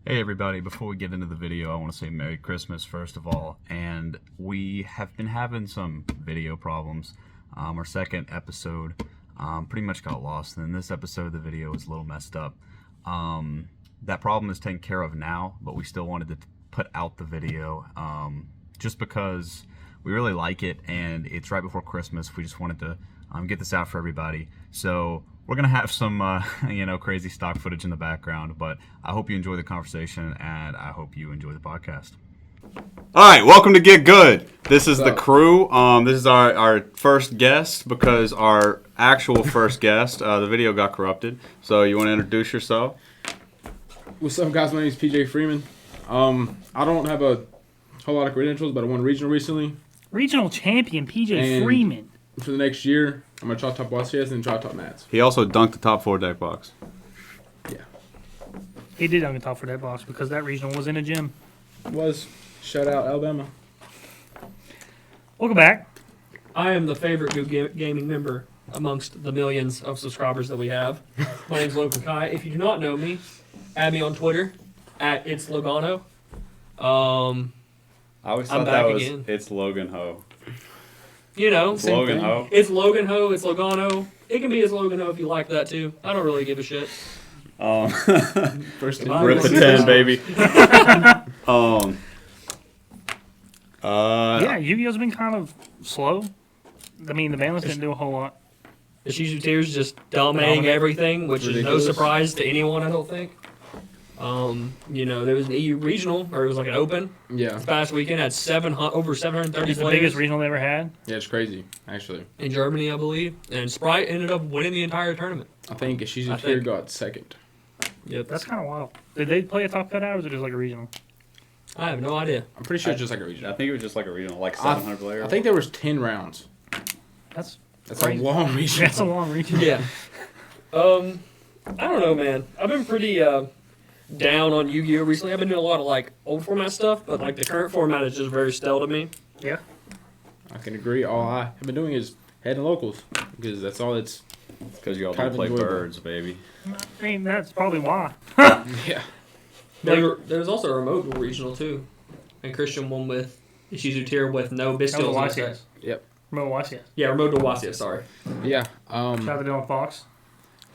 Hey everybody, before we get into the video, I want to say Merry Christmas first of all, and we have been having some video problems. Our second episode pretty much got lost, and in this episode the video is a little messed up. That problem is taken care of now, but we still wanted to put out the video just because we really like it, and it's right before Christmas. We just wanted to get this out for everybody. So we're gonna have some crazy stock footage in the background, but I hope you enjoy the conversation, and I hope you enjoy the podcast. All right, welcome to Get Good. This is the crew. This is our first guest, because our actual first guest, the video got corrupted. So you want to introduce yourself? What's up, guys? My name is PJ Freeman. I don't have a whole lot of credentials, but I won regional recently. Regional champion PJ Freeman. For the next year, I'm going to try top YCS and try top Nats. He also dunked the top 4 deck box. Yeah. He did dunk the top 4 deck box because that regional was in a gym. It was. Shout out Alabama. Welcome back. I am the favorite Guud gaming member amongst the millions of subscribers that we have. My name's Logan Kai. If you do not know me, add me on Twitter at It's Logano. I always thought that was again. It's Logan Ho. You know, it's Logan Ho. It's Logan Ho. It's Logano. It can be as Logan Ho if you like that too. I don't really give a shit. First rip the 10, baby. Yeah, YuGiOh's been kind of slow. I mean, the ban list didn't do a whole lot. The YuGiOh tiers just dominating everything, which is no surprise to anyone, I don't think. There was an EU regional, or it was like an open. Yeah. This past weekend had over 730 It's the players. biggest regional they ever had. Yeah, it's crazy, actually. In Germany, I believe. And Sprite ended up winning the entire tournament. I think YuGiOh tier got second. Yep. That's kind of wild. Did they play a top cutout, or was it just like a regional? I have no idea. I'm pretty sure it's just like a regional. I think it was just like a regional, like 700 players. I think there was 10 rounds. That's a long regional. That's a long regional. Yeah. I don't know, man. I've been pretty down on YuGiOh recently. I've been doing a lot of like old format stuff, but like the current format is just very stale to me. Yeah. I can agree. All I have been doing is heading locals, because that's all it's. It's because y'all don't play birds, baby. I mean, that's probably why. Yeah. There was also a remote regional too, and Christian won with the YuGiOh tier with no Bistills. That was YCS. Yep. Remote YCS. Yeah, remote to Wasia, sorry. Yeah. Shout out to Dylan Fox.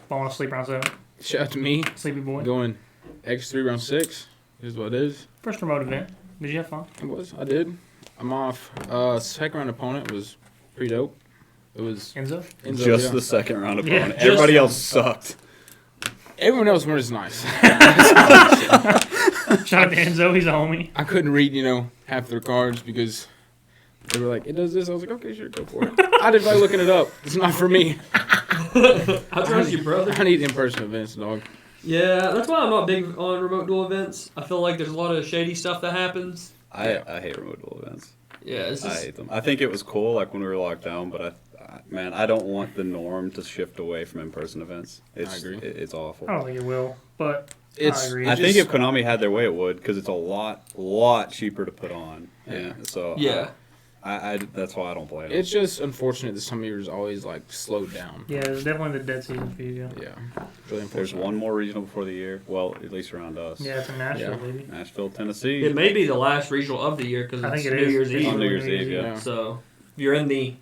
Falling asleep round 7. Shout out to me. Sleepy boy. Going X3 round 6 is what it is. First remote event. Did you have fun? It was. I did. I'm off. Second round opponent was pretty dope. It was Enzo? Just the second round opponent. Everybody else sucked. Everyone else was nice. Shout out to Enzo. He's a homie. I couldn't read, half their cards because they were like, it does this. I was like, okay, sure, go for it. I didn't like looking it up. It's not for me. I trust you, brother. I need in-person events, dog. Yeah, that's why I'm not big on remote duel events. I feel like there's a lot of shady stuff that happens. I hate remote duel events. Yeah, I hate them. I think it was cool, like when we were locked down, but I don't want the norm to shift away from in-person events. I agree. It's awful. I don't think it will, but I agree. I think if Konami had their way, it would, because it's a lot cheaper to put on. Yeah. So yeah. I that's why I don't play it. It's just unfortunate that some years always like slowed down. Yeah, it's definitely the dead season for you. Yeah. Really unfortunate. There's one more regional before the year. Well, at least around us. Yeah, it's in Nashville, baby. Nashville, Tennessee. It may be the last regional of the year because it's New Year's Eve. On New Year's Eve, yeah. So if you're in the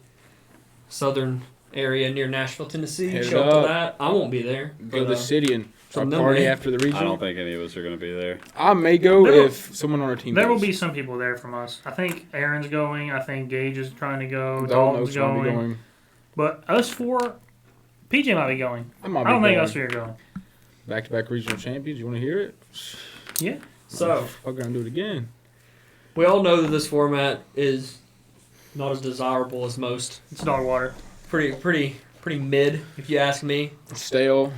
southern area near Nashville, Tennessee, Show up to that. I won't be there. Go to the city and Some party after the regional. I don't think any of us are going to be there. I may go if someone on our team There goes. will be some people there from us. I think Aaron's going. I think Gage is trying to go. Dalton's Dalton's going. But us 4, PJ might be going. I don't think us 3 are going. Back-to-back regional champions. You want to hear it? Yeah. So I'm going to do it again. we all know that this format is not as desirable as most. It's dog water. Pretty mid, if you ask me. It's stale.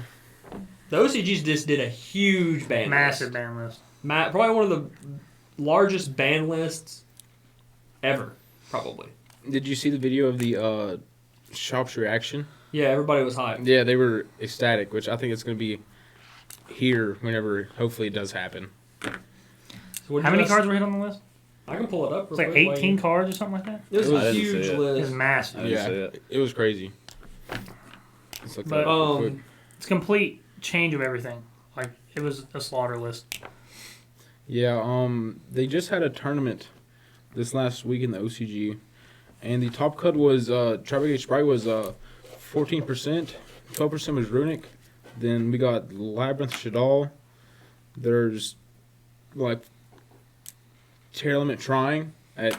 The OCGs just did a huge ban Massive list. ban list. Probably one of the largest ban lists ever, probably. Did you see the video of the shop's reaction? Yeah, everybody was hyped. Yeah, they were ecstatic, which I think it's going to be here whenever hopefully it does happen. So How many cards were hit on the list? I can pull it up. It's like 18 cards or something like that. It was I a didn't huge see it. It was list. massive. I didn't see It was crazy. Let's look But, that up real quick. It's a complete change of everything. Like, it was a slaughter list. Yeah, they just had a tournament this last week in the OCG, and the top cut was Tribegate Sprite was 14%, 12% was Runic. Then we got Labyrinth Shadal. There's like Tear Element Trying at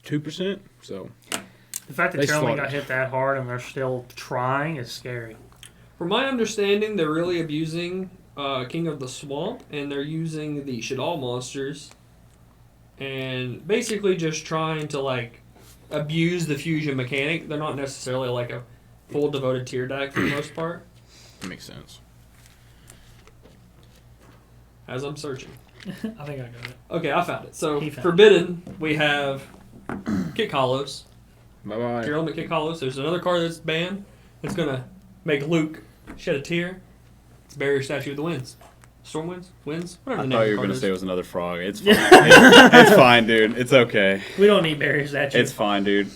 2%. So The fact that They Tear Element got slaughtered. hit that hard and they're still trying is scary. From my understanding, they're really abusing King of the Swamp, and they're using the Shadal monsters, and basically just trying to like abuse the fusion mechanic. They're not necessarily like a full devoted tier deck for the most part. makes sense. As I'm searching. I think I got it. Okay, I found it. So He found Forbidden, we have Kit Kalos. Bye bye. Tier Element Kit Kalos. There's another card that's banned. It's gonna make Luke shed a tear. It's Barrier Statue of the Winds. Storm Winds? Winds? Whatever I the name thought of you the were card gonna is. say it was another frog. It's fine. It's fine, dude. It's okay. We don't need barrier statues. It's fine, dude.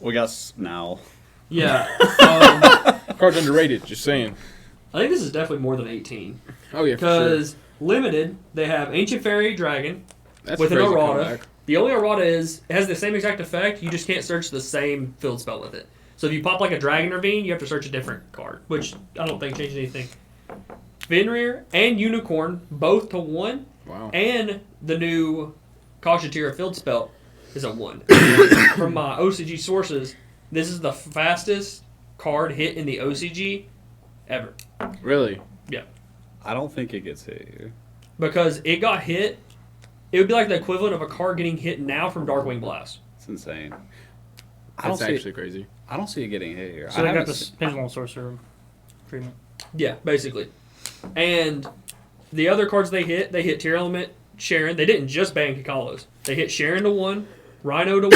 We got now. Yeah. Card's underrated. Just saying. I think this is definitely more than 18. Oh yeah, for sure. Because limited, they have Ancient Fairy Dragon That's with a an crazy errata. comeback. The only errata is it has the same exact effect. You just can't search the same field spell with it. So if you pop like a Dragon Ravine, you have to search a different card, which I don't think changes anything. Fenrir and Unicorn, both to 1, Wow. and the new Kashatira field spell is a 1. From my OCG sources, this is the fastest card hit in the OCG ever. Really? I don't think it gets hit here. Because it got hit, it would be like the equivalent of a card getting hit now from Darkwing Blast. It's insane. I don't That's see. actually crazy. I don't see it getting hit here. So I they got haven't this Pendulum Sorcerer treatment. Yeah, basically. And the other cards they hit Tear Element, Sharon. They didn't just ban Kikalos. They hit Sharon to 1, Rhino to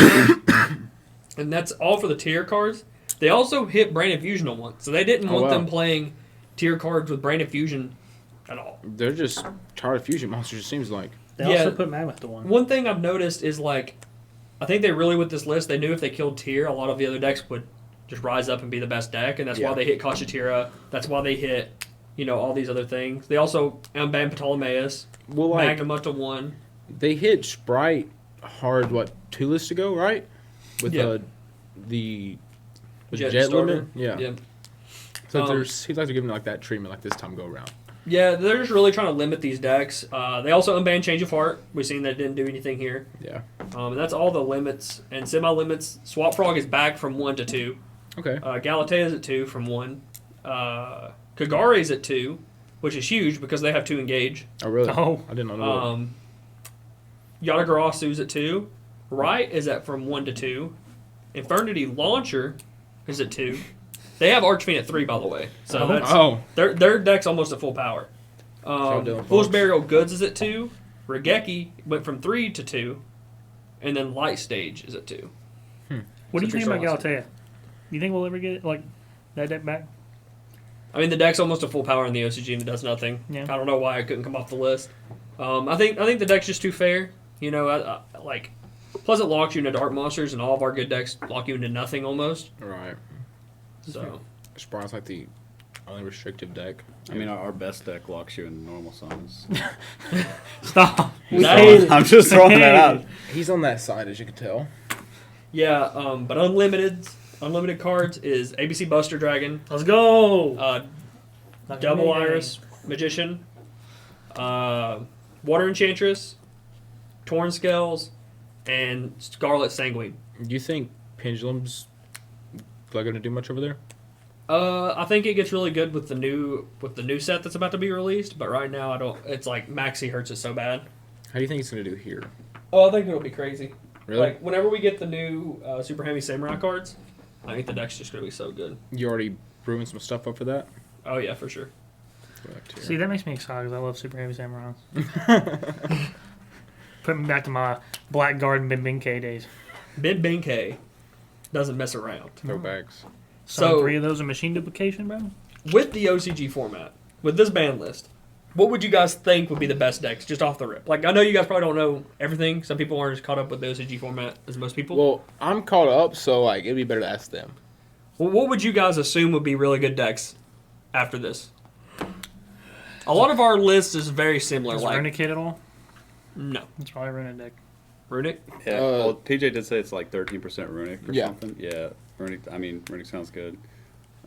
1, and that's all for the tier cards. They also hit Brain Infusion to 1, so they didn't want wow. them playing tier cards with Brain Infusion at all. They're just tired of fusion monsters. It seems like. They Yeah. also put Mammoth to 1. One thing I've noticed is like, I think they really with this list they knew if they killed tier, a lot of the other decks would just rise up and be the best deck, and that's Yeah. why they hit Kashatira. That's why they hit, all these other things. They also unbanned Ptolemaeus, Well, like Magnum up to 1. they hit Sprite hard. What 2 lists ago, right? With Yeah. the Jet jet starter. limit. Yeah. Yeah. So Um, there's seems like they're giving like that treatment like this time go around. Yeah, they're just really trying to limit these decks. They also unbanned Change of Heart. We've seen that it didn't do anything here. Yeah. And that's all the limits. And semi-limits, Swap Frog is back from 1 to 2. Okay. Galatea's at 2 from 1. Kagare's at 2, which is huge because they have 2 engage. Oh really? Oh. I didn't know that. Yatagarasu's at 2. Right is at from 1 to 2. Infernity Launcher is at 2. They have Archfiend at 3, by the way. So that's Oh. their deck's almost at full power. Shout out Dylan Fool's Fox. Burial Goods is at 2. Regeki went from 3 to 2. And then Light Stage is at 2. What do you So think about Trish Galatea? You think we'll ever get that deck back? I mean, the deck's almost at full power in the OCG and it does nothing. Yeah. I don't know why it couldn't come off the list. I think the deck's just too fair. Like plus it locks you into Dark Monsters, and all of our good decks lock you into nothing almost. Right. So Sprite's like the only restrictive deck. I mean, our best deck locks you in normal summons. Stop. We That- hate it. I'm just throwing that out. He's on that side, as you can tell. yeah, but unlimited cards is ABC Buster Dragon, Let's go. Double Not gonna be Iris Magician, Water Enchantress, Torn Scales, and Scarlet Sanguine. Do you think Pendulum's not going to do much over there? I think it gets really good with the new set that's about to be released, but right now I don't. It's like Maxi hurts it so bad. How do you think it's going to do here? Oh, I think it'll be crazy. Really? Like whenever we get the new Super Heavy Samurai cards, I think the deck's just gonna be so good. You already brewing some stuff up for that? Oh yeah, for sure. See, that makes me excited because I love Super Heavy Samurai. Put me back to my Black Garden Binbin-K days. Bid Benkei doesn't mess around. Throwbacks. So- 3 of those are machine duplication, bro. With the OCG format, with this ban list, what would you guys think would be the best decks just off the rip? Like I know you guys probably don't know everything. Some people aren't as caught up with the OCG format as most people. Well, I'm caught up, so like it'd be better to ask them. Well, what would you guys assume would be really good decks after this? A lot of our list is very similar. Is Like Renegade at all? No. It's probably a runic deck. Runic? Yeah. Well, PJ did say it's like 13% runic or Yeah. something. Yeah. Runic sounds good.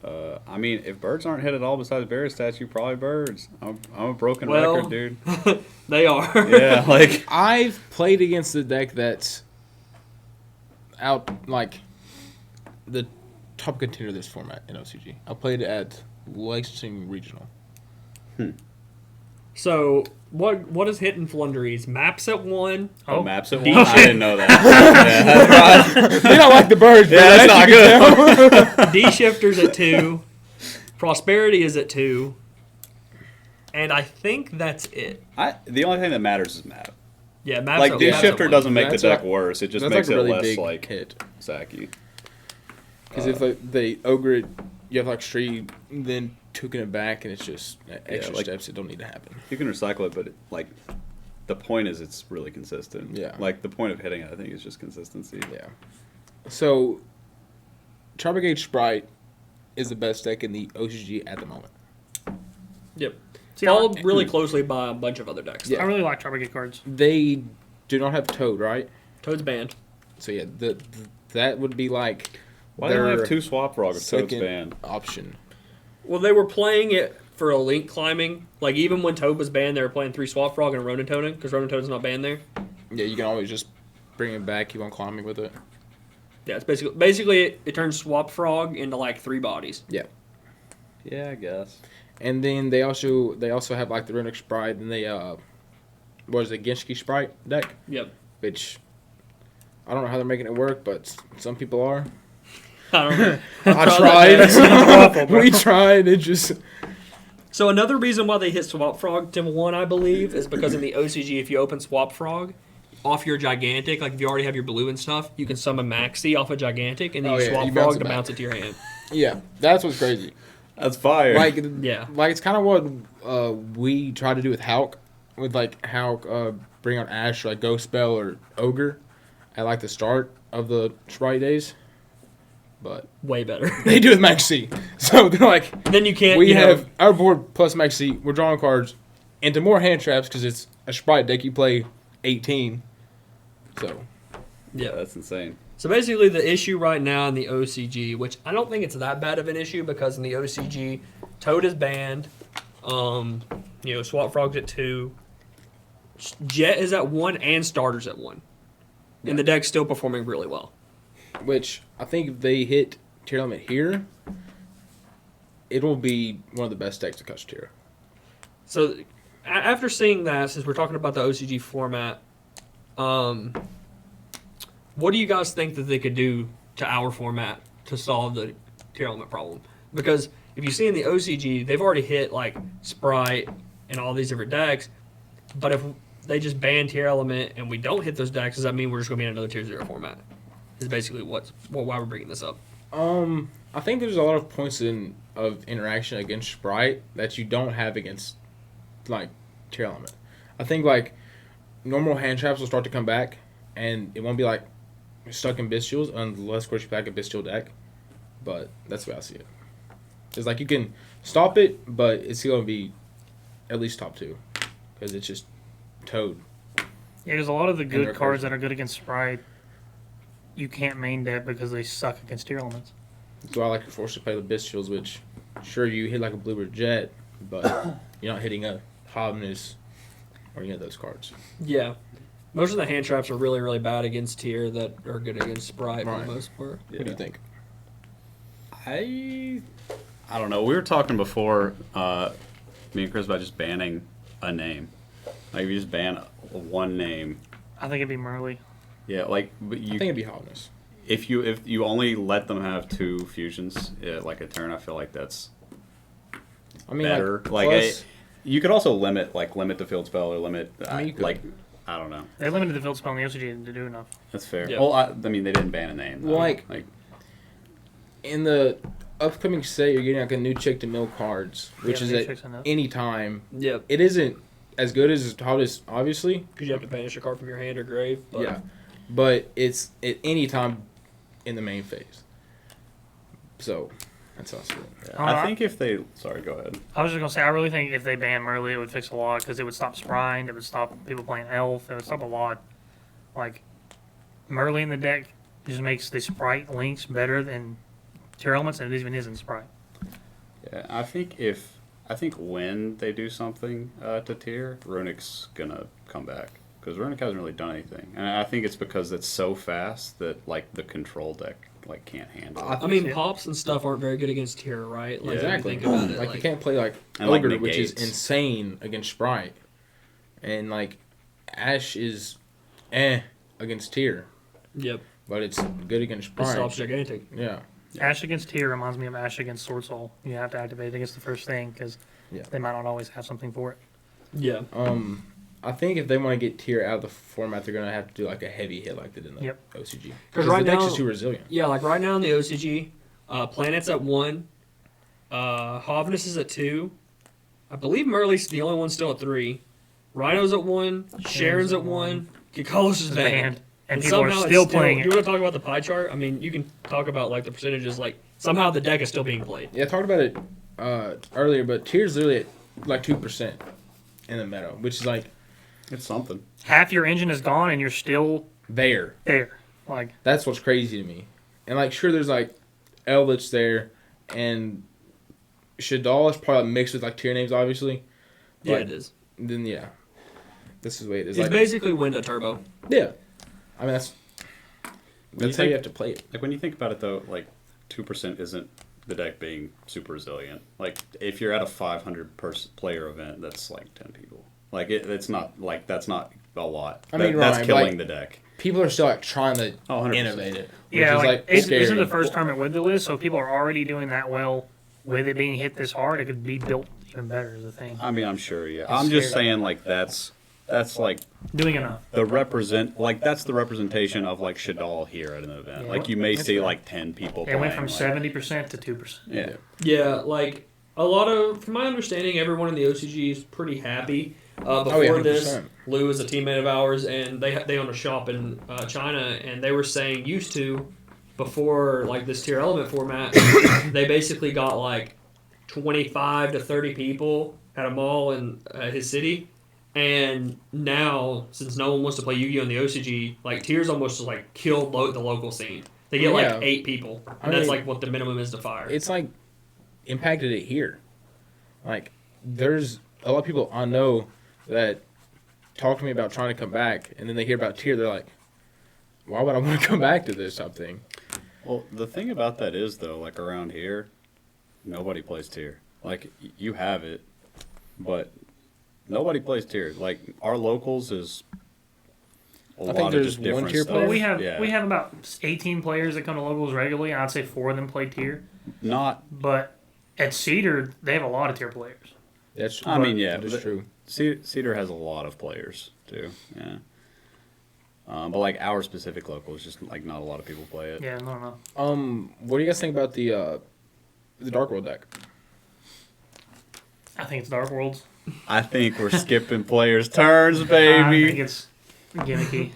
I mean, if birds aren't hit at all besides berry statue, probably birds. I'm a broken record, dude. They are. Yeah, like I've played against the deck that's out like the top contender of this format in OCG. I played it at Lexington Regional. So, what is hitting Flunderies? Maps at 1. maps at D one. I didn't know that. Yeah, that's right. You don't like the birds, Yeah, that's not good. D-Shifters at 2. Prosperity is at 2. And I think that's it. The only thing that matters is map. Yeah, maps Like at this maps shifter at 1. doesn't make the That's deck like- worse. It just That's makes like a it really less big like hit. sacky. Because if they ogre it, you have like street, then taking it back, and it's just extra like- steps that don't need to happen. You can recycle it, but the point is it's really consistent. Yeah. Like the point of hitting it, I think, is just consistency. Yeah. So, Tribal Gauge Sprite is the best deck in the OCG at the moment. Yep. See, Followed really closely by a bunch of other decks. Yeah. I really like Tribal cards. They do not have Toad, right? Toad's banned. So yeah, that would be like Why do they their have 2 swap frog if Toad's second banned? option. Well, they were playing it for a link climbing. Like, even when Toad was banned, they were playing 3 Swap Frog and Ronin Toading, because Ronin Toad's not banned there. Yeah, you can always just bring it back, keep on climbing with it. Yeah, it's basically it turns Swap Frog into, like, 3 bodies. Yeah. Yeah, I guess. And then they also have like the Runic Sprite, and they what is it, Genshiki Sprite deck, Yep. which I don't know how they're making it work, but some people are. I don't know. I That sounds tried. We tried. It just So another reason why they hit Swap Frog to 1, I believe, is because in the OCG, if you open Swap Frog off your Gigantic, like if you already have your blue and stuff, you can summon Maxi off a Gigantic, and then you Swap you bounce Frog it to back. bounce it to your hand. yeah, that's what's crazy. That's fire. Like Yeah. like it's kind of what we try to do with Hulk, with like Hulk bring on Ash like Ghost Spell or Ogre at like the start of the Sprite days, but Way better. they do with Max C. So they're like, Then you can't. we you have know, our board plus Max C. We're drawing cards into more hand traps because it's a Sprite deck. You play 18, so yeah, that's insane. So basically, the issue right now in the OCG, which I don't think it's that bad of an issue because in the OCG, Toad is banned. Swap Frog's at 2. Jet is at 1 and Starter's at 1. Yeah. And the deck's still performing really well. which I think if they hit tier limit here, it will be one of the best decks to catch tier. So after seeing that, since we're talking about the OCG format, what do you guys think that they could do to our format to solve the tier element problem? Because if you see in the OCG, they've already hit like Sprite and all these different decks, but if they just ban tier element and we don't hit those decks, does that mean we're just going to be in another tier 0 format? Is basically why we're bringing this up. I think there's a lot of points of interaction against Sprite that you don't have against like tier element. I think like normal hand traps will start to come back, and it won't be like stuck in Bestials unless of course you pack a Bestial deck. But that's the way I see it. It's like you can stop it, but it's going to be at least top 2 because it's just Toad. Yeah, because a lot of the their good cards that are good against Sprite, you can't main deck because they suck against tier elements. So I like to force to play the Bestials, which sure you hit like a Blue or Jet, but you're not hitting a Hobness or any of those cards. Yeah. Most of the hand traps are really, really bad against tier that are good against Sprite for Right. the most part. What do you think? I don't know. We were talking before, me and Chris, about just banning a name. Like, if you just ban one name. I think it'd be Merly. Yeah, like, but I think it'd be Hobness. if you only let them have 2 fusions, like a turn, I feel like that's I mean, better. plus, You could also limit the field spell or limit, I mean, you could. like, I don't know. They limited the field spell in the OCG to do enough. That's fair. Yeah. Well, I mean, they didn't ban a name. Well, like- like in the upcoming set, you're getting like a new check to mill cards, which Yeah, is new at checks enough. any time. Yep. It isn't as good as Hobness, obviously. Because you have to banish a card from your hand or grave. But Yeah, but it's at any time in the main phase. So That sounds good. Yeah, I think if they... Sorry, go ahead. I was just gonna say, I really think if they banned Merly, it would fix a lot because it would stop scrying, it would stop people playing Elf, it would stop a lot. Like, Merly in the deck just makes the Sprite links better than tier elements, and it even isn't Sprite. Yeah, I think when they do something to tier, Runic's gonna come back because Runic hasn't really done anything, and I think it's because it's so fast that like the control deck like can't handle it. I mean, pops and stuff aren't very good against tier, right? Like, Exactly. Think about it, like you can't play like And, like, Ogre, which is negates. insane against Sprite, and like Ash is against tier, Yep. but it's good against It Sprite. stops gigantic. Yeah. Ash against tier reminds me of Ash against Sword Soul. You have to activate it against the first thing because they might not always have something for it. Yeah. I think if they want to get tier out of the format, they're gonna have to do like a heavy hit like they did in the OCG. Because right the deck's now- just too resilient. Yeah, like right now in the OCG, Planet's at 1, Hovness is at 2. I believe Merly's the only one still at 3. Rhino's at 1, Sharon's at 1, Kikalos is banned. And people are somehow still it's playing Do it. you want to talk about the pie chart? I mean, you can talk about like the percentages. Like somehow the deck is still being played. Yeah, I talked about it earlier, but tier's literally at like 2% in the meta, which is like It's something. Half your engine is gone and you're still there. Like, That's what's crazy to me. And like, sure, there's like Eldritch there, and Shadal is probably mixed with like tier names, obviously. Yeah, But it is. Then this is the way it is. It's Like, basically Window Turbo. yeah, I mean that's how you have to play it. Like when you think about it though, like 2% isn't the deck being super resilient. Like if you're at a 500 player event, that's like 10 people. Like it's not like that's not a lot. I mean, that's right, killing like, the deck. People are still like trying to 100%. innovate it. Which yeah, is, like, scary. isn't the first tournament with the list, so people are already doing that well with it being hit this hard. It could be built even better is the thing. I mean, I'm sure. Yeah, I'm just saying like that's like Doing enough. that's the representation of like Shadal here at an event. Yeah. like you may That's see fair. like 10 people. It went playing, from like, 70% to 2%. Yeah. Yeah, like a lot of, from my understanding, everyone in the OCG is pretty happy. Before Oh, yeah, this, 100%. Lou is a teammate of ours, and they own a shop in China, and they were saying used to, before like this tier element format, they basically got like 25 to 30 people at a mall in his city, and now since no one wants to play Yu-Gi-Oh in the OCG, like tiers almost just like killed the local scene. They get Yeah. like 8 people, I and that's mean, like what the minimum is to fire. It's like impacted it here. Like there's a lot of people I know that talk to me about trying to come back, and then they hear about tier, they're like, "Why would I want to come back to this?" Something. Well, the thing about that is though, like around here, nobody plays tier. Like you have it, but nobody plays tier. Like our locals is a think lot of there's just one different tier stuff. player. Well, we have about 18 players that come to locals regularly, and I'd say 4 of them play tier. Not. But at Cedar, they have a lot of tier players. That's I mean, yeah, that's but true. Cedar has a lot of players too. Yeah. But like our specific local is just like not a lot of people play it. Yeah, no. What do you guys think about the Dark World deck? I think it's Dark Worlds. I think we're skipping players' turns, I think baby. it's gimmicky.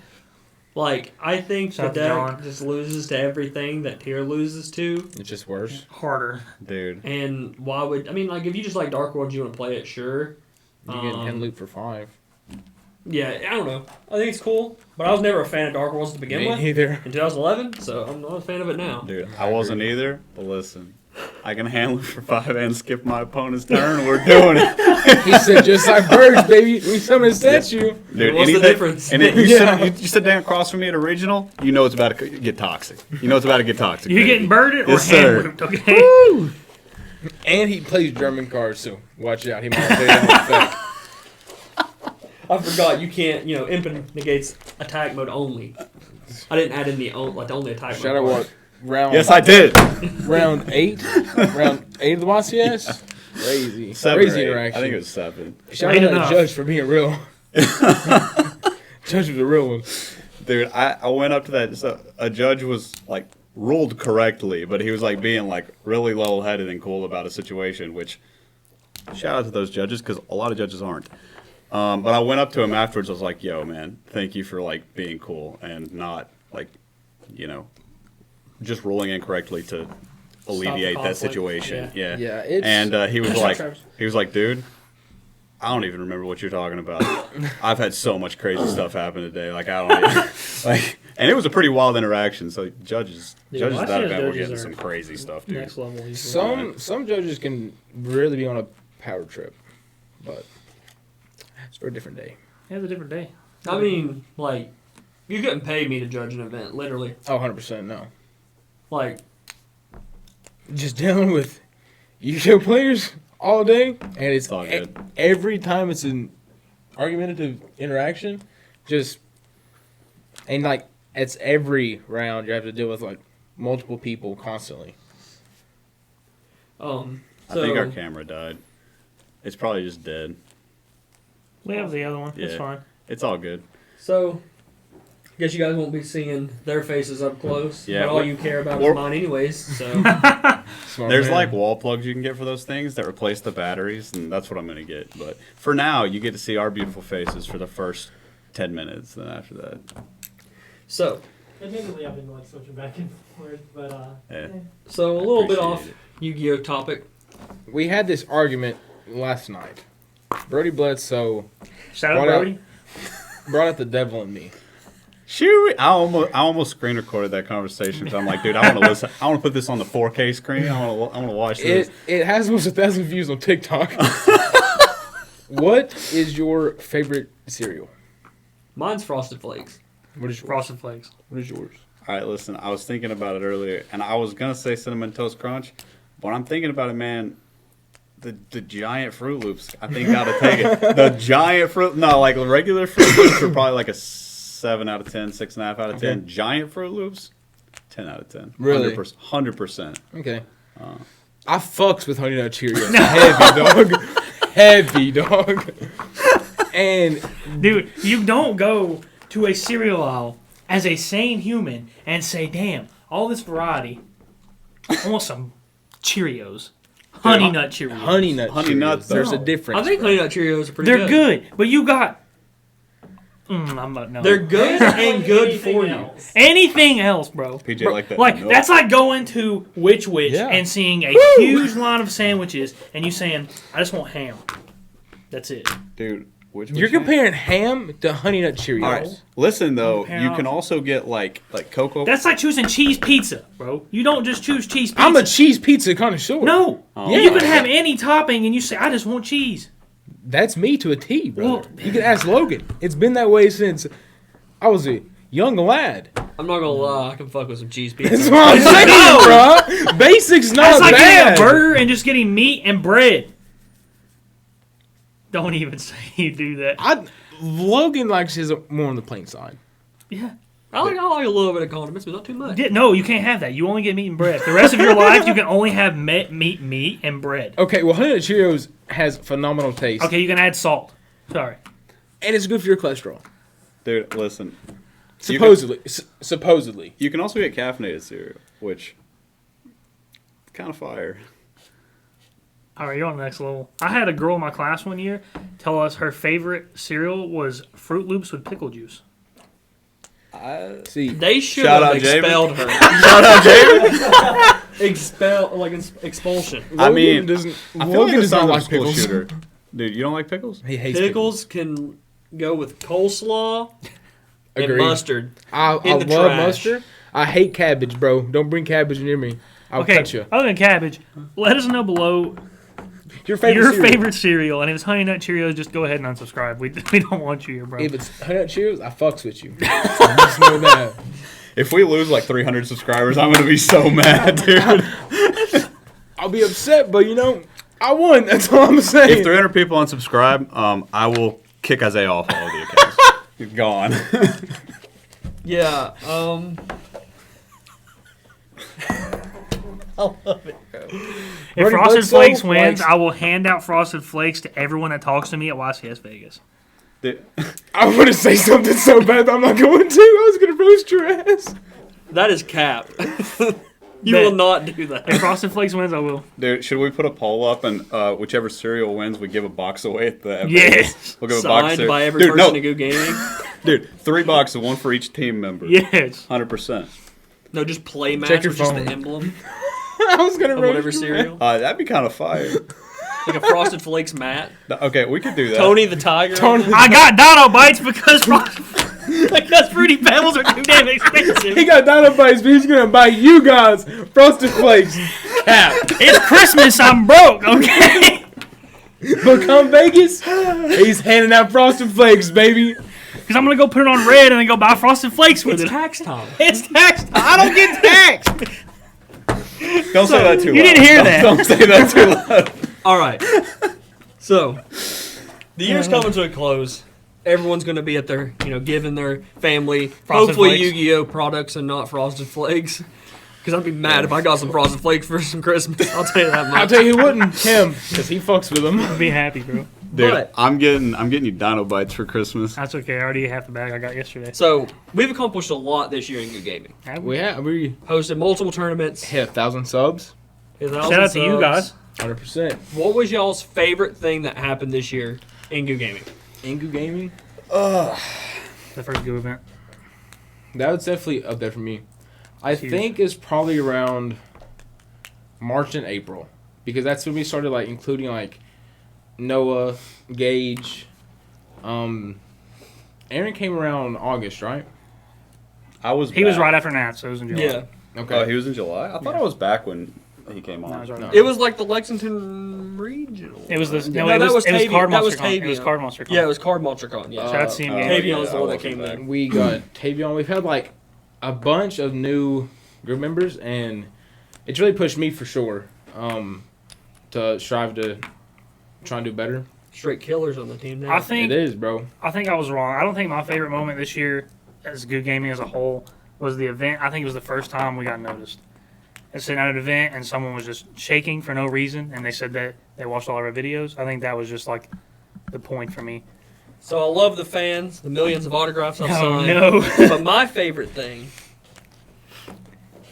Like, I think Shout out the to deck John. just loses to everything that tier loses to. It's just worse. Harder. Dude. And why would, I mean, like, if you just like Dark World, you want to play it, sure. You get hand loop for 5. Yeah, I don't know. I think it's cool, but I was never a fan of Dark Worlds to begin Me with neither. in 2011, so I'm not a fan of it now. Dude, I wasn't either, but listen. I can handle it for 5 and skip my opponent's turn. We're doing it. He said, "Just like birds, baby. We summon a statue." Dude, What's the anything- difference? And if you, Yeah. you sit down across from me at a regional, you know it's about to get toxic. You know it's about to get toxic. You baby. getting birded or Yes, hand sir. looped, okay? And he plays German cards, so watch out. He might play that effect. I forgot you can't, Imp negates attack mode only. I didn't add in the only attack Shout mode. out part. what round? Yes, I did. Round 8. Round 8 of the YCS. Crazy, 7 or crazy 8. interaction. I think it was 7. Shout out Late to the enough. judge for being real. Judge was a real one. Dude, I went up to that. So a judge was like ruled correctly, but he was like being like really level-headed and cool about a situation. Which shout out to those judges because a lot of judges aren't. But I went up to him afterwards. I was like, "Yo, man, thank you for like being cool and not like, just ruling incorrectly to alleviate that conflict, situation. Yeah. Yeah, it's And he was like, Travis. dude, I don't even remember what you're talking about. I've had so much crazy stuff happen today. Like I don't even, like, and it was a pretty wild interaction. So judges Yeah, at that Washington event were judges getting are some crazy stuff, dude. Next level. Usually. some judges can really be on a power trip, but it's for a different day. Yeah, it's a different day. I mean, like, you couldn't pay me to judge an event, literally. Oh, 100% no. Like, Just dealing with YuGiOh players all day, and it's all good. Every time it's an argumentative interaction, and like it's every round you have to deal with like multiple people constantly. I think our camera died. It's probably just dead. We have the other one. It's Yeah. fine. It's all good. So, I guess you guys won't be seeing their faces up close. Yeah, But all you care about we're- is mine anyways, so. Smart There's man. like wall plugs you can get for those things that replace the batteries, and that's what I'm going to get. But for now, you get to see our beautiful faces for the first 10 minutes. Then after that, So, Admittedly, I've been like switching back and forth, but yeah. so a little bit Appreciate off it. Yu-Gi-Oh topic. We had this argument last night. Brody Bledsoe Shout out Brought out- Brody. brought out the devil in me. Shoot! I almost screen recorded that conversation. So I'm like, dude, I want to listen. I want to put this on the 4K screen. I want to watch this. It has almost 1,000 views on TikTok. What is your favorite cereal? Mine's Frosted Flakes. What is yours? Frosted Flakes. What is yours? All right, listen. I was thinking about it earlier, and I was gonna say Cinnamon Toast Crunch, but I'm thinking about it, man. The giant Fruit Loops, I think gotta take it. The giant Fruit, no, like regular Fruit Loops are probably like a 7 out of 10, 6.5 out of 10. Okay. Giant Fruit Loops, 10 out of 10. Really? 100%. Okay. I fucks with Honey Nut Cheerios. Heavy, dog. Heavy, dog. And Dude, you don't go to a cereal aisle as a sane human and say, damn, all this variety. I want some Cheerios. Honey Nut Cheerios. Honey Nut Honey Cheerios. Nut, There's a no. difference. I think bro. Honey Nut Cheerios are pretty They're good. good, but you got. I'm not, no. They're good and good for you. Anything else, bro. PJ like that. Like, Nope. that's like going to Which Wich Yeah. and seeing a huge line of sandwiches and you saying, I just want ham. That's it. Dude, which You're comparing ham to Honey Nut Cheerios. All right. Listen though, Compare you can off. also get like cocoa. That's like choosing cheese pizza, bro. You don't just choose cheese pizza. I'm a cheese pizza connoisseur. No. Oh, You my can have God. any topping and you say, I just want cheese. That's me to a T, brother. Well- You can ask Logan. It's been that way since I was a young lad. I'm not gonna lie, I can fuck with some cheese That's pizza. what I'm saying, bro. Basics not That's like bad. getting a burger and just getting meat and bread. Don't even say you do that. Logan likes his more on the plain side. Yeah. I like a little bit of condiments, but not too much. No, you can't have that. You only get meat and bread. The rest of your life, you can only have meat, and bread. Okay, well, Honey Nut Cheerios has phenomenal taste. Okay, you can add salt. Sorry. And it's good for your cholesterol. Dude, listen. Supposedly. Supposedly. You can also get caffeinated cereal, which kind of fire. All right, you're on the next level. I had a girl in my class one year tell us her favorite cereal was Fruit Loops with pickle juice. See, They should Shout have out, Javen. expelled her. Shout out, Javen. Expulsion. I mean, doesn't. I feel Logan like does the not sounds like like school pickles. shooter. Dude, you don't like pickles? He hates Pickles can go with coleslaw and Agreed. mustard. I in love the trash. mustard. I hate cabbage, bro. Don't bring cabbage near me. I'll Okay, cut you. other than cabbage, let us know below Your favorite your cereal. favorite cereal. And if it's Honey Nut Cheerios, just go ahead and unsubscribe. We don't want you here, bro. If it's Honey Nut Cheerios, I fucks with you. Just know that. If we lose like 300 subscribers, I'm going to be so mad, dude. I'll be upset, but you know, I won. That's all I'm saying. If 300 people unsubscribe, I will kick Isaiah off all of the accounts. He's gone. Yeah. I love it, bro. If Brody Frosted Bledsoe Flakes wins, likes- I will hand out Frosted Flakes to everyone that talks to me at YCS Vegas. Dude, I want to say something so bad, but I'm not going to. I was going to roast your ass. That is cap. You Bet. will not do that. If Frosted Flakes wins, I will. dude, should we put a poll up and whichever cereal wins, we give a box away at the Yes. We'll give a box Signed by every dude, person no, at Guud Gaming. dude, 3 boxes, 1 for each team member. Yes. 100%. No, just play match Check your with just phone. the emblem. I was gonna of roast whatever you, cereal. That'd be kind of fire. Like a Frosted Flakes mat. Okay, we could do that. Tony the Tiger. Tony- I got Dino Bites because Fruity Pebbles are too damn expensive. He got Dinobites, but he's gonna buy you guys Frosted Flakes. Cap. It's Christmas. I'm broke. Okay. But come Vegas, he's handing out Frosted Flakes, baby. Because I'm gonna go put it on red and then go buy Frosted Flakes with It's it. tax time. It's tax. I don't get taxed. Don't say that too loud. You didn't hear that. Don't say that too loud. All right. So, the year's coming to a close. Everyone's going to be at their, giving their family, Frosted hopefully Flakes. YuGiOh products and not Frosted Flakes. Because I'd be mad if I got some Frosted Flakes for some Christmas. I'll tell you that much. I'll tell you who wouldn't. Him, because he fucks with them. Be happy, bro. Dude, But- I'm getting you Dino Bites for Christmas. That's okay. I already ate half the bag I got yesterday. So, we've accomplished a lot this year in Guud Gaming. We Hosted multiple tournaments. hit 1,000 subs. Shout Shout out to you guys. 100%. What was y'all's favorite thing that happened this year in Guud Gaming? Ingu Gaming. The first Guud event. That was definitely up there for me. I Huge. think it's probably around March and April, because that's when we started including Noah, Gage. Aaron came around August, right? He was right after Nat, so it was in July. Yeah. Okay. Oh, he was in July. I thought Yeah. I was back when he came No, it on. was right No. after. It was like the Lexington Regional. It was this. No, No, it that was, was it was Tavion. Card That was Monster Con. It was Tavion. Card Monster Con. Yeah, it was Card Monster Con. Yeah. Shout out to CM Uh, Games. Tavion was the I one that wasn't came back. in. We got Tavion. We've had a bunch of new group members, and it's really pushed me for sure to strive to try and do better. Straight killers on the team now. I think It is, bro. I was wrong. I don't think my favorite moment this year, as Guud Gaming as a whole, was the event. I think it was the first time we got noticed. I was sitting at an event and someone was just shaking for no reason, and they said that they watched all of our videos. I think that was just the point for me. So I love the fans, the millions of autographs I've Oh signed. no! But my favorite thing,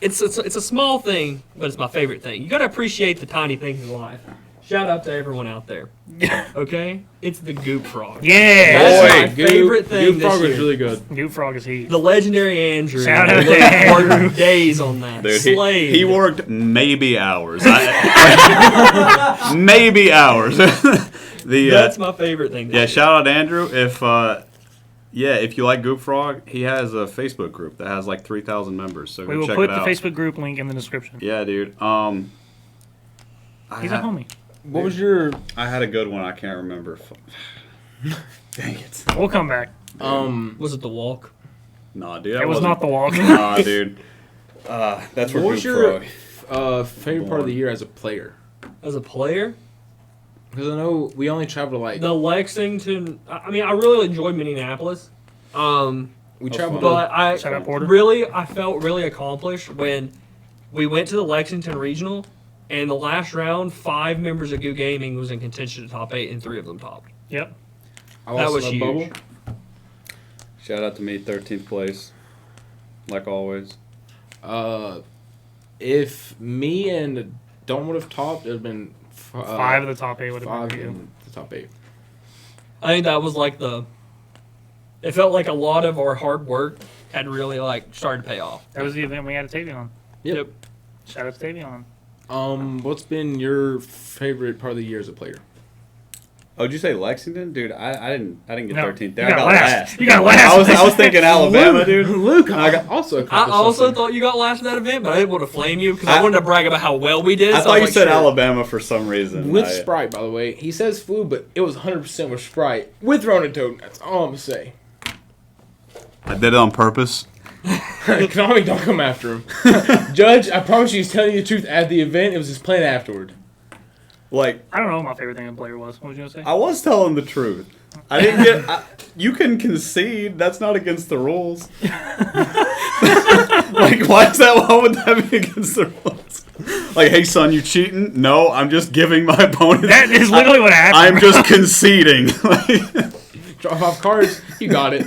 it's a small thing, but it's my favorite thing. You got to appreciate the tiny things in life. Shout out to everyone out there. Okay? It's the Goop Frog. Yeah, That's Boy, my favorite thing Goop this Frog was year. really good. Guud Frog is heat. The legendary Andrew. Shout out to Worked Andrew. days on that. Dude, Slayed. he worked maybe hours. Maybe hours. That's my favorite thing. this Yeah, year. shout out to Andrew. If you like Goop Frog, he has a Facebook group that has 3,000 members. So We go will check put it the out. Facebook group link in the description. Yeah, dude. He's a homie. What was your I had a good one. I can't remember. Dang it. We'll come back. Was it the walk? Nah, dude. It was not the walk. Nah, dude. That's where What was Goop your Frog. favorite part of the year as a player? As a player? Because I know we only traveled The Lexington. I mean, I really enjoyed Minneapolis. we traveled. fun. But I Shout out Porter. I felt really accomplished when we went to the Lexington Regional, and the last round, 5 members of Guud Gaming was in contention to top 8, and 3 of them topped. Yep. I that lost was my huge. bubble. Shout out to me, 13th place. Like always. If me and Don would have topped, it would have been 5 of the top 8 would have 5 been for you. in the top 8. I think that was it felt like a lot of our hard work had really started to pay off. That was the event we had at Tavion. Yep. Shout out to Tavion. What's been your favorite part of the year as a player? Oh, did you say Lexington, dude? I didn't get No, 13th you there. I got got last. last. You got last. I was thinking Alabama, dude. Luke, I also I accomplished also something. thought you got last in that event, but I didn't want to flame you because I wanted to brag about how well we did. I so thought you was said sure. Alabama for some reason. With I- Sprite, by the way. He says food, but it was 100% with Sprite. With Ronin Toad. That's all I'm going to say. I did it on purpose. Konami, don't come after him. Judge, I promise you he's telling you the truth at the event. It was his plan afterward. Like, I don't know what my favorite thing in player was. What was you going to say? I was telling the truth. I didn't get. You can concede. That's not against the rules. Why is that? Why would that be against the rules? Hey, son, you cheating? No, I'm just giving my opponent. That is literally what happened. I'm just conceding. Drop off cards. You got it.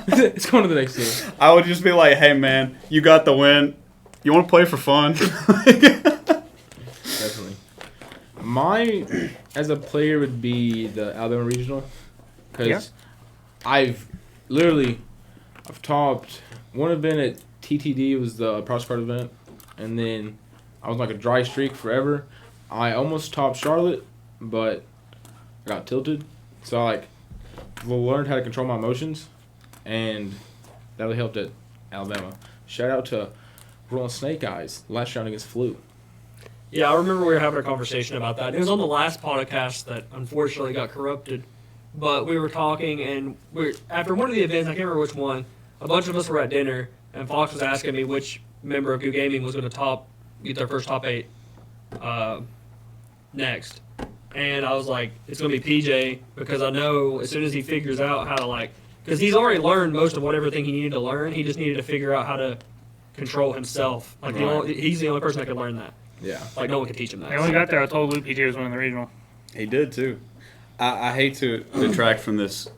It's going to the next game. I would just be like, hey, man, you got the win. You want to play for fun? Definitely. My, as a player, would be the Alabama Regional. Because Yeah. I've topped one event at TTD. It was the Prospect event. And then I was like a dry streak forever. I almost topped Charlotte, but I got tilted. So I learned how to control my emotions, and that really helped at Alabama. Shout out to rolling snake eyes last round against Flu. Yeah, I remember we were having a conversation about that. It was on the last podcast that unfortunately got corrupted. But we were talking, and after one of the events, I can't remember which one, a bunch of us were at dinner, and Fox was asking me which member of Guud Gaming was going to get their first top 8 next. And I was like, it's going to be PJ, because I know as soon as he figures out how to, because he's already learned most of everything he needed to learn, he just needed to figure out how to control himself. He's the only person that could learn that. Yeah. No one could teach him that. When we got there, I told Luke PJ was winning the regional. He did too. I hate to detract from this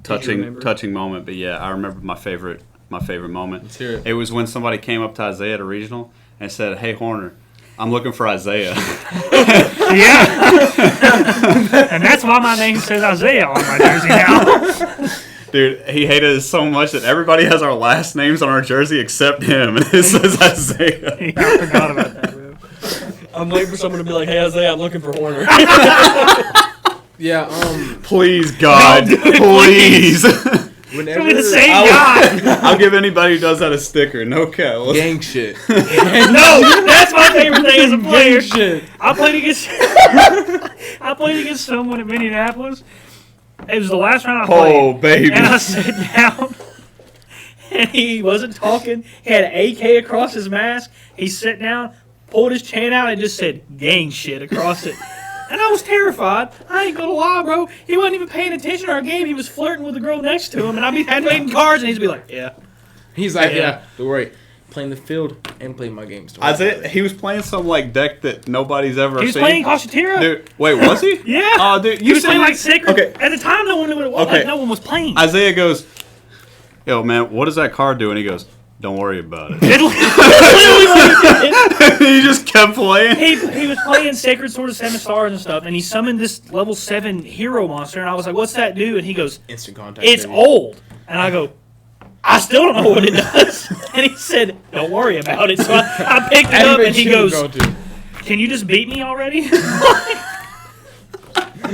touching moment, but yeah, I remember my favorite moment. Let's hear it. It was when somebody came up to Isaiah at a regional and said, "Hey Horner, I'm looking for Isaiah." Yeah. And that's why my name says Isaiah on my jersey now. Dude, he hated us so much that everybody has our last names on our jersey except him, and it says Isaiah. Yeah, I forgot about that, bro. I'm waiting for someone to be like, hey, Isaiah, I'm looking for Horner. Yeah, Please, God, please. whenever It's the same guy. I'll give anybody who does that a sticker. No cap. gang shit. No, that's my favorite thing as a player. Shit. I played against someone in Minneapolis. It was the last round I played. Oh, baby. And I sat down, and he wasn't talking. He had an AK across his mask. He sat down, pulled his chain out, and just said gang shit across it. And I was terrified. I ain't gonna lie, bro. He wasn't even paying attention to our game. He was flirting with the girl next to him, and I'd be handwriting cards, and he'd be like, yeah. He's like, Yeah. yeah, don't worry. Playing the field and playing my games. Isaiah, he was playing some deck that nobody's ever He was seen. playing Coshatira. Dude, wait, was he? Yeah. Oh, dude, He was playing like Sacred. Okay. At the time, no one knew what it was. Okay. Like, no one was playing. Isaiah goes, "Yo, man, what does that card do?" And he goes, "Don't worry about it." It literally was- He just kept playing. he was playing Sacred Sword of 7 stars and stuff, and he summoned this level 7 hero monster, and I was like, what's that do? And he goes, Instant contact. it's baby. old. And I go, I still don't know what it does. And he said, don't worry about it. So I picked it up, and he goes, can you just beat me already?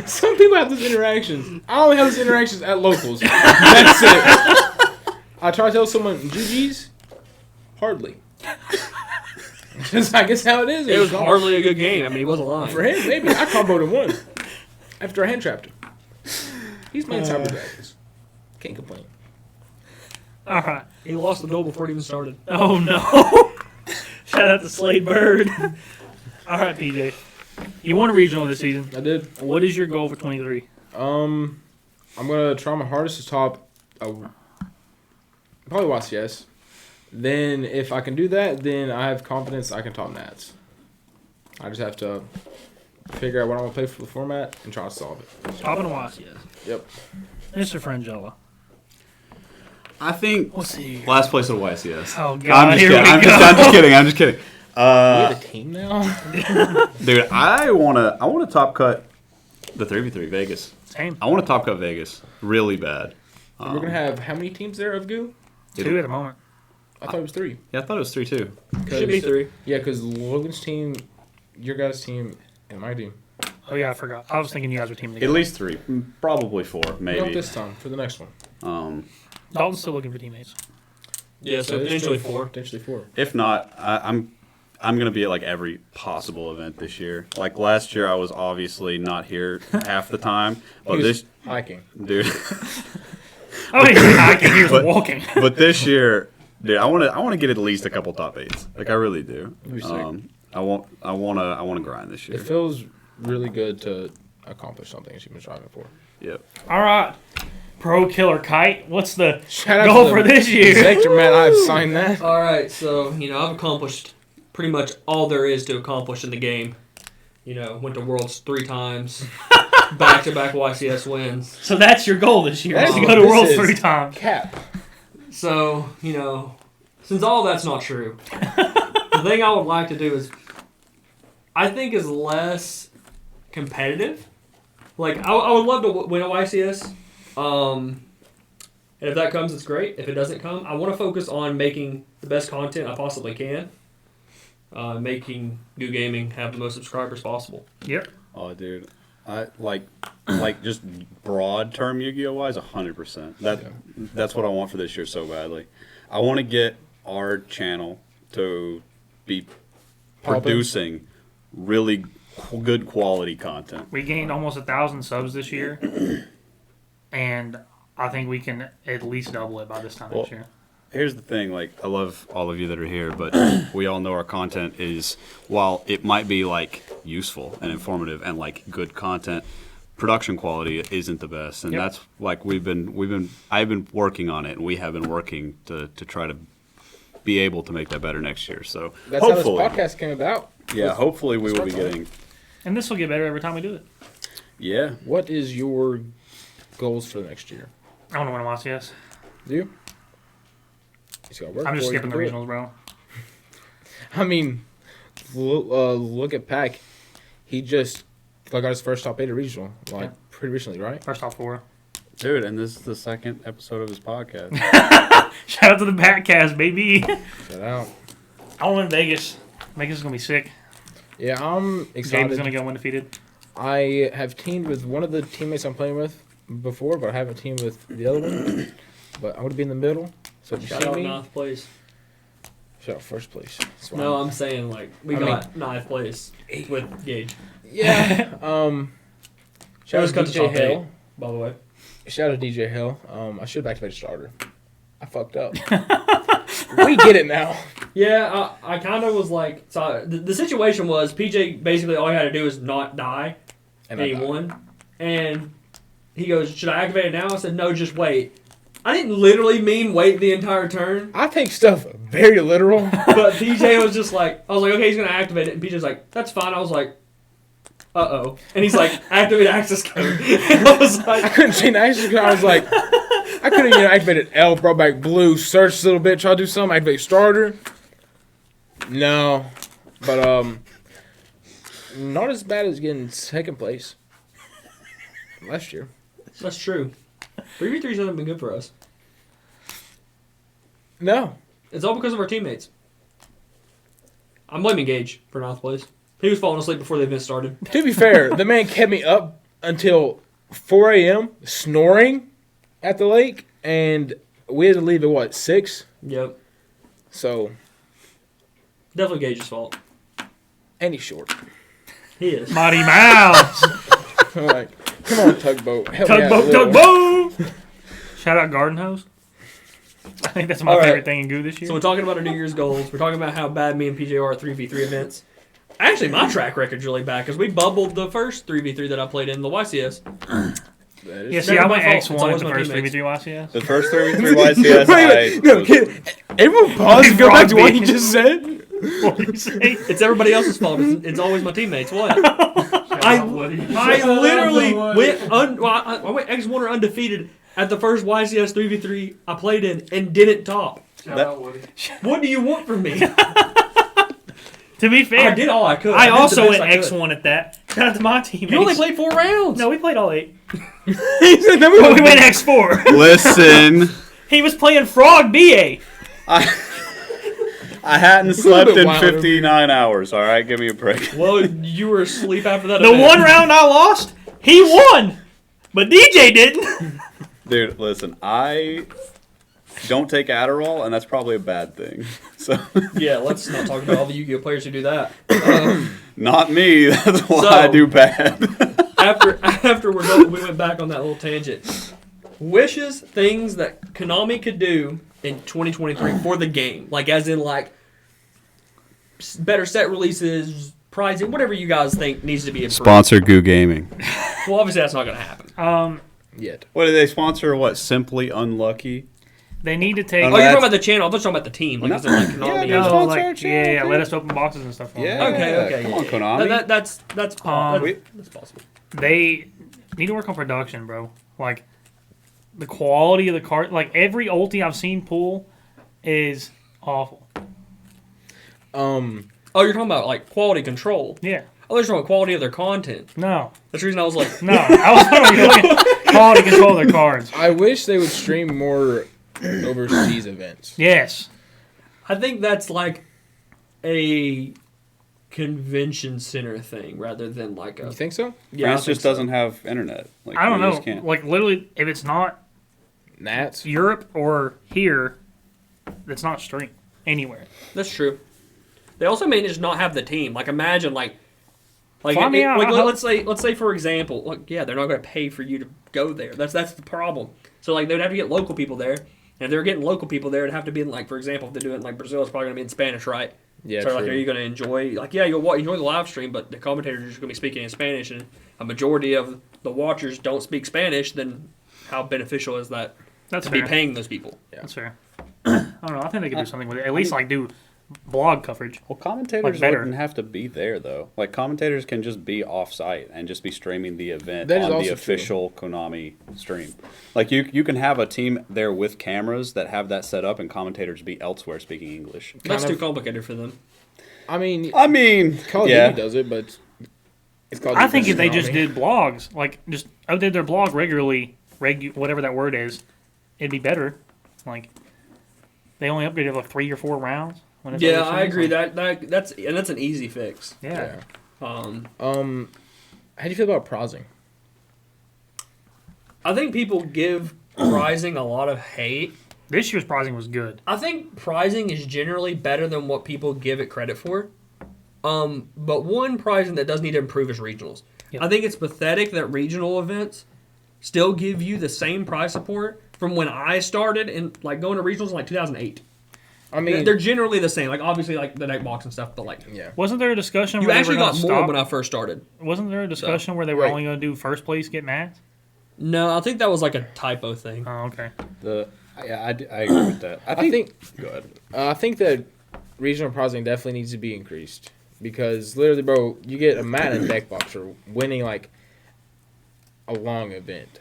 Some people have those interactions. I only have those interactions at locals. That's it. I try to tell someone, GG's? Hardly. Just, I guess how it is. It was hardly a good game. I mean, he wasn't lying. For him, maybe. I comboed him one. After I hand trapped him. He's playing Cyber Dragons. Can't complain. All right. He lost the duel before it even started. Oh, no. Shout out to Slade Bird. All right, PJ. You won a regional this season. I did. What is your goal for 23? I'm gonna try my hardest to top probably YCS. Then if I can do that, then I have confidence I can top Nats. I just have to figure out what I'm gonna play for the format and try to solve it. Topping was, yes. Yep. Mr. Frangella. I think Let's see. last place at YCS. Oh, God. Here we I'm go. just kidding. I'm just kidding. We have a team now. Dude, I wanna top cut the 3v3 Vegas. Same. I want to top cut Vegas really bad. We're gonna have how many teams there of Goo? 2 at the moment. I thought it was 3. Yeah, I thought it was 3 too. Should be 3. Yeah, because Logan's team, your guys' team, and my team. Oh, yeah, I forgot. I was thinking you guys were teaming At together. least 3, probably 4, Not maybe. this time for the next one. Dalton's still looking for teammates. Yeah, so it's potentially true. 4. Potentially 4. If not, I'm gonna be at every possible event this year. Like last year, I was obviously not here half the time, but He was this hiking. dude. Oh, yeah, I can hear But- walking. But this year, dude, I want to get at least a couple top 8s. Like I really do. That'd be sick. I want to grind this year. It feels really good to accomplish something that you've been striving for. Yep. All right. Pro Killer Kite. What's the Shout out goal to for the this year? Executive man, I've signed that. All right, so, I've accomplished pretty much all there is to accomplish in the game. Went to Worlds 3 times, back-to-back YCS wins. So that's your goal this year, That is to is- go to this Worlds is- 3 times. Cap. So, since all that's not true, the thing I would like to do I think is less competitive. I would love to win a YCS. And if that comes, it's great. If it doesn't come, I want to focus on making the best content I possibly can. making Guud Gaming have the most subscribers possible. Yep. Oh, dude, I like just broad term Yu-Gi-Oh wise, 100%. That's what I want for this year so badly. I want to get our channel to be producing really good quality content. We gained almost 1,000 subs this year, and I think we can at least double it by this time next year. Here's the thing, like, I love all of you that are here, but we all know our content is, while it might be like useful and informative and like good content, production quality isn't the best, and that's like I've been working on it, and we have been working to try to be able to make that better next year. So That's hopefully, how this podcast came about. yeah, hopefully we will be getting. And this will get better every time we do it. Yeah, What is your goals for the next year? I want to win a YCS. Do you? He's got work I'm just for it, skipping the you can do regionals, bro. it. I mean, look at Pac. He just got his first top 8 at regional, pretty recently, right? First top 4. dude, and this is the second episode of his podcast. Shout out to the Batcast, baby. Shout out. I want to win Vegas. Vegas is going to be sick. Yeah, I'm excited. Game's going to go undefeated. I have teamed with one of the teammates I'm playing with before, but I haven't teamed with the other one. But I'm going to be in the middle. So if you Shout see out me, ninth place. shout out first place. That's why No, I'm- I'm saying like we I got ninth place with Gage. Yeah. Shout was out cut to to DJ top Hill. By the way, Shout out to DJ Hill. I should have activated starter. I fucked up. We get it now. yeah, I kind of was like, so the situation was PJ basically all he had to do is not die, and I he died. won. And he goes, "Should I activate it now?" I said, "No, just wait." I didn't literally mean wait the entire turn, I take stuff very literal. but PJ was just like, I was like, okay, he's gonna activate it, and PJ's like, that's fine. I was like, uh-oh, and he's like, activate access code. And I was I like, couldn't change the access code. I was like, I could have activated L, brought back blue, searched a little bit, tried to do something, activate starter. No, but not as bad as getting second place last year. that's true. 3v3s haven't been good for us. No, It's all because of our teammates. I'm blaming Gage for ninth place. He was falling asleep before the event started. to be fair, the man kept me up until 4 a.m. snoring at the lake, and we had to leave at 6? Yep. So, Definitely Gage's fault. and he's short. He is. Mighty Mouse. I'm like, come on, tugboat. Help me out a Tugboat, little. tugboat. Shout out Garden Hose. I think that's my All right. favorite thing in Guud this year. So we're talking about our New Year's goals. We're talking about how bad me and PJ are at 3v3 events. Actually, my track record's really bad because we bubbled the first 3v3 that I played in the YCS. That is yeah, see, never I my went fault. It's X1 at always the my first teammates. 3v3 YCS. The first 3v3 YCS, Wait, no, everyone pause and go back to what you Frog just said. What did you say? It's everybody else's fault. It's always my teammates. What? I literally went I went X1 or undefeated at the first YCS 3v3 I played in and didn't top. What do you want from me? To be fair, I did all I could. I did the also best went I could. X1 at that. Shout out to my teammates. You only played 4 rounds. No, we played all 8. He said, no, But we went X4. Listen, He was playing Frog BA. I hadn't a slept bit in wilder. 59 hours. All right, give me a break. Well, you were asleep after that. The event. one round I lost, he won. But DJ didn't. Dude, listen, I don't take Adderall, and that's probably a bad thing. So, Yeah, let's not talk about all the Yu-Gi-Oh players who do that. not me. That's why So- I do bad. After we went back on that little tangent. Wishes, things that Konami could do in 2023 for the game, like as in like better set releases, pricing, whatever you guys think needs to be improved. Sponsor Guud Gaming. Well, obviously that's not going to happen. Yet. What do they sponsor? What, Simply Unlucky? They need to take. Oh, you're talking about the channel. I thought you were talking about the team. Like, No. is it like Konami? Yeah, No, sponsor like, our channel, yeah, too. let us open boxes and stuff. For them. Yeah. Okay. Come on, yeah. Konami. That's We- possible. They need to work on production, bro. Like the quality of the card. Like every ulti I've seen pull is awful. Oh, you're talking about like quality control. Yeah. Oh, they're talking about quality of their content. No. That's the reason I was like, No. I was talking quality control of their cards. I wish they would stream more overseas events. Yes. I think that's like a convention center thing rather than like a. You think so? Yeah, I France think just so. doesn't have internet. Like, I don't you just know. can't. Like literally, if it's not Nats. Europe or here, it's not streamed anywhere. That's true. They also may just not have the team. Like imagine like Fly me out. let's say for example, like yeah, they're not going to pay for you to go there. That's the problem. So like they would have to get local people there. And if they're getting local people there, it'd have to be in, like, for example, if they do it in like Brazil, it's probably going to be in Spanish, right? Yeah, so like, true. are you going to enjoy? Like, yeah, you'll enjoy the live stream, but the commentators are just going to be speaking in Spanish, and a majority of the watchers don't speak Spanish. Then how beneficial is that That's to fair. be paying those people? That's fair. I don't know. I think they could do something with it. At least like do blog coverage. Well, commentators Like, better. wouldn't have to be there though. Like commentators can just be off-site and just be streaming the event That is on the also true. official Konami stream. Like you can have a team there with cameras that have that set up, and commentators be elsewhere speaking English. That's Kind too of- complicated for them. I mean, I mean, Call of yeah. Duty does it, but it's called. I think if they just did blogs, like just update their blog regularly, whatever that word is, it'd be better. Like they only upgraded like 3 or 4 rounds. when it's Yeah, other I things, agree. like- That's an easy fix. Yeah. Um, How do you feel about prizing? I think people give prizing a lot of hate. This year's prizing was good. I think prizing is generally better than what people give it credit for. But one prizing that does need to improve is regionals. Yep. I think it's pathetic that regional events still give you the same prize support from when I started in like going to regionals in like 2008. I mean, They're generally the same. Like obviously like the night box and stuff, but like yeah. Wasn't there a discussion you where actually they were got gonna more stop? when I first started. Wasn't there a discussion where they were Right. only going to do first place get mats? No, I think that was like a typo thing. Oh, okay. I agree with that. I think Go ahead. I think that regional prizing definitely needs to be increased because literally, bro, you get a mat and deck box for winning like a long event,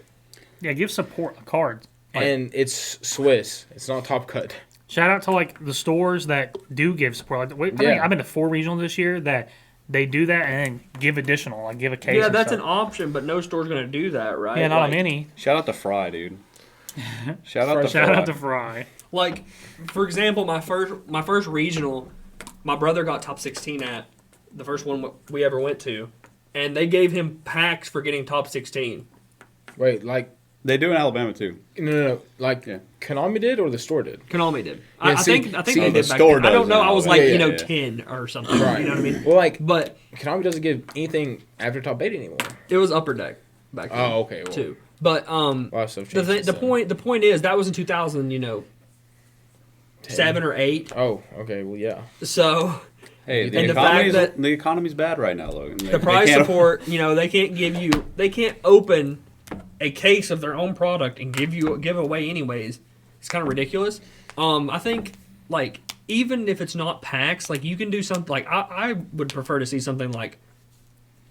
Yeah, give support cards. Like, and it's Swiss. It's not Top Cut. shout out to like the stores that do give support. Like, I think Yeah. I've been to 4 regionals this year that they do that and then give additional, like give a case. Yeah, and that's an stuff. option, but no store's gonna do that, right? Yeah, not like, a mini. Shout out to Fry, dude. Shout out to Shout Fry. out to Fry. Like, for example, my first regional, my brother got top 16 at the first one we ever went to, and they gave him packs for getting top 16. Wait, like They do in Alabama too. no, like Yeah. Konami did or the store did? Konami did. Yeah, I see- think see, they the did back store then. I don't does know. in I was Alabama. like, Yeah, yeah. 10 or something. Right. You know what I mean? Well, like But Konami doesn't give anything after top 8 anymore. it was upper deck back then. Oh, okay. Well, Too. But Wow, so the point is that was in 2000. 7 or 8. Oh, okay. Well, yeah. So Hey, And the fact that- the economy's bad right now, Logan. the prize support, they can't open a case of their own product and give away anyways. It's kind of ridiculous. I think like even if it's not packs, like you can do something like I would prefer to see something like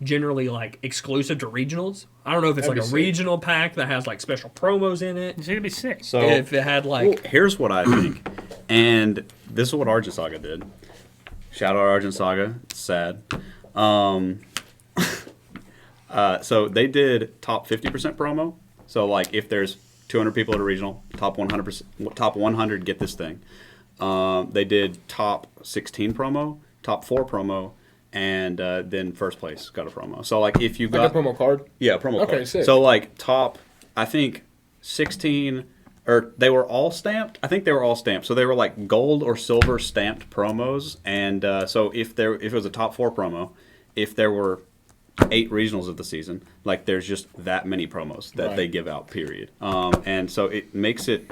generally like exclusive to regionals. I don't know if it's That'd like a be sick. regional pack that has like special promos in it. It's going to be 6. So If it had like here's what I think, and this is what Argent Saga did. Shout out Argent Saga. It's sad. So they did top 50% promo. So like if there's 200 people at a regional, top 100 get this thing. They did top 16 promo, top 4 promo, and then first place got a promo. So like if you Like got a promo card. yeah, promo Okay, card. sick. So like top, I think 16, or they were all stamped. I think they were all stamped. So they were like gold or silver stamped promos. And so if it was a top 4 promo, if there were 8 regionals of the season, like there's just that many promos that Right. they give out. Period. And so it makes it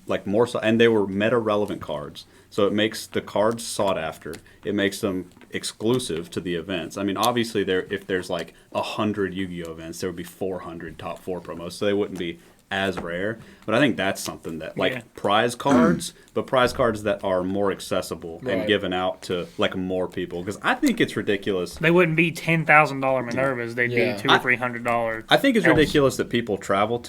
like more so, and they were meta relevant cards. So it makes the cards sought after. It makes them exclusive to the events. I mean, obviously, if there's like 100 Yu-Gi-Oh events, there would be 400 top 4 promos, so they wouldn't be as rare. But I think that's something that like Yeah. prize cards, but prize cards that are more accessible and Right. given out to like more people. Because I think it's ridiculous. They wouldn't be $10,000 Minervas. They'd Yeah. be $200 or $300. I think it's else. ridiculous that people travel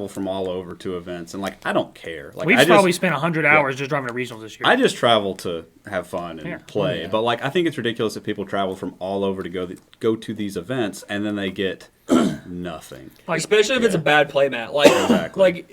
from all over to events, and like I don't care. Like We've I just, probably spent 100 hours just driving to regionals this year. I just travel to have fun and Yeah. play. Oh, yeah. But like I think it's ridiculous that people travel from all over to go to these events and then they get nothing. Like, especially if it's a bad playmat. Like Exactly.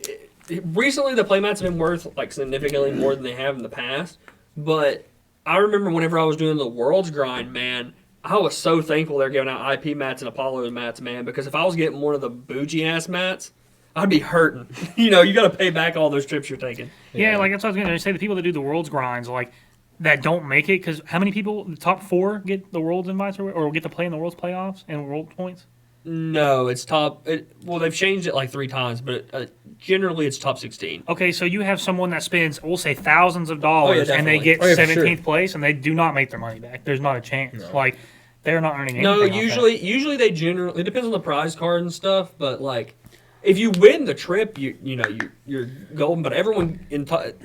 recently the playmats have been worth like significantly more than they have in the past. But I remember whenever I was doing the World's Grind, man, I was so thankful they're giving out IP mats and Apollo mats, man, because if I was getting one of the bougie-ass mats, I'd be hurting. You know, you got to pay back all those trips you're taking. Yeah, like that's what I was going to say. The people that do the World's Grinds, like, that don't make it, because how many people, the top 4, get the World's invites or get to play in the World's playoffs and World points? No, it's well, they've changed it like 3 times, but generally it's top 16. Okay, so you have someone that spends, we'll say, thousands of dollars, and they definitely. get Oh, yeah, for 17th sure. place, and they do not make their money back. There's not a chance. No. Like, they're not earning anything. No, off that. usually they generally, it depends on the prize card and stuff, but like if you win the trip, you're golden. But everyone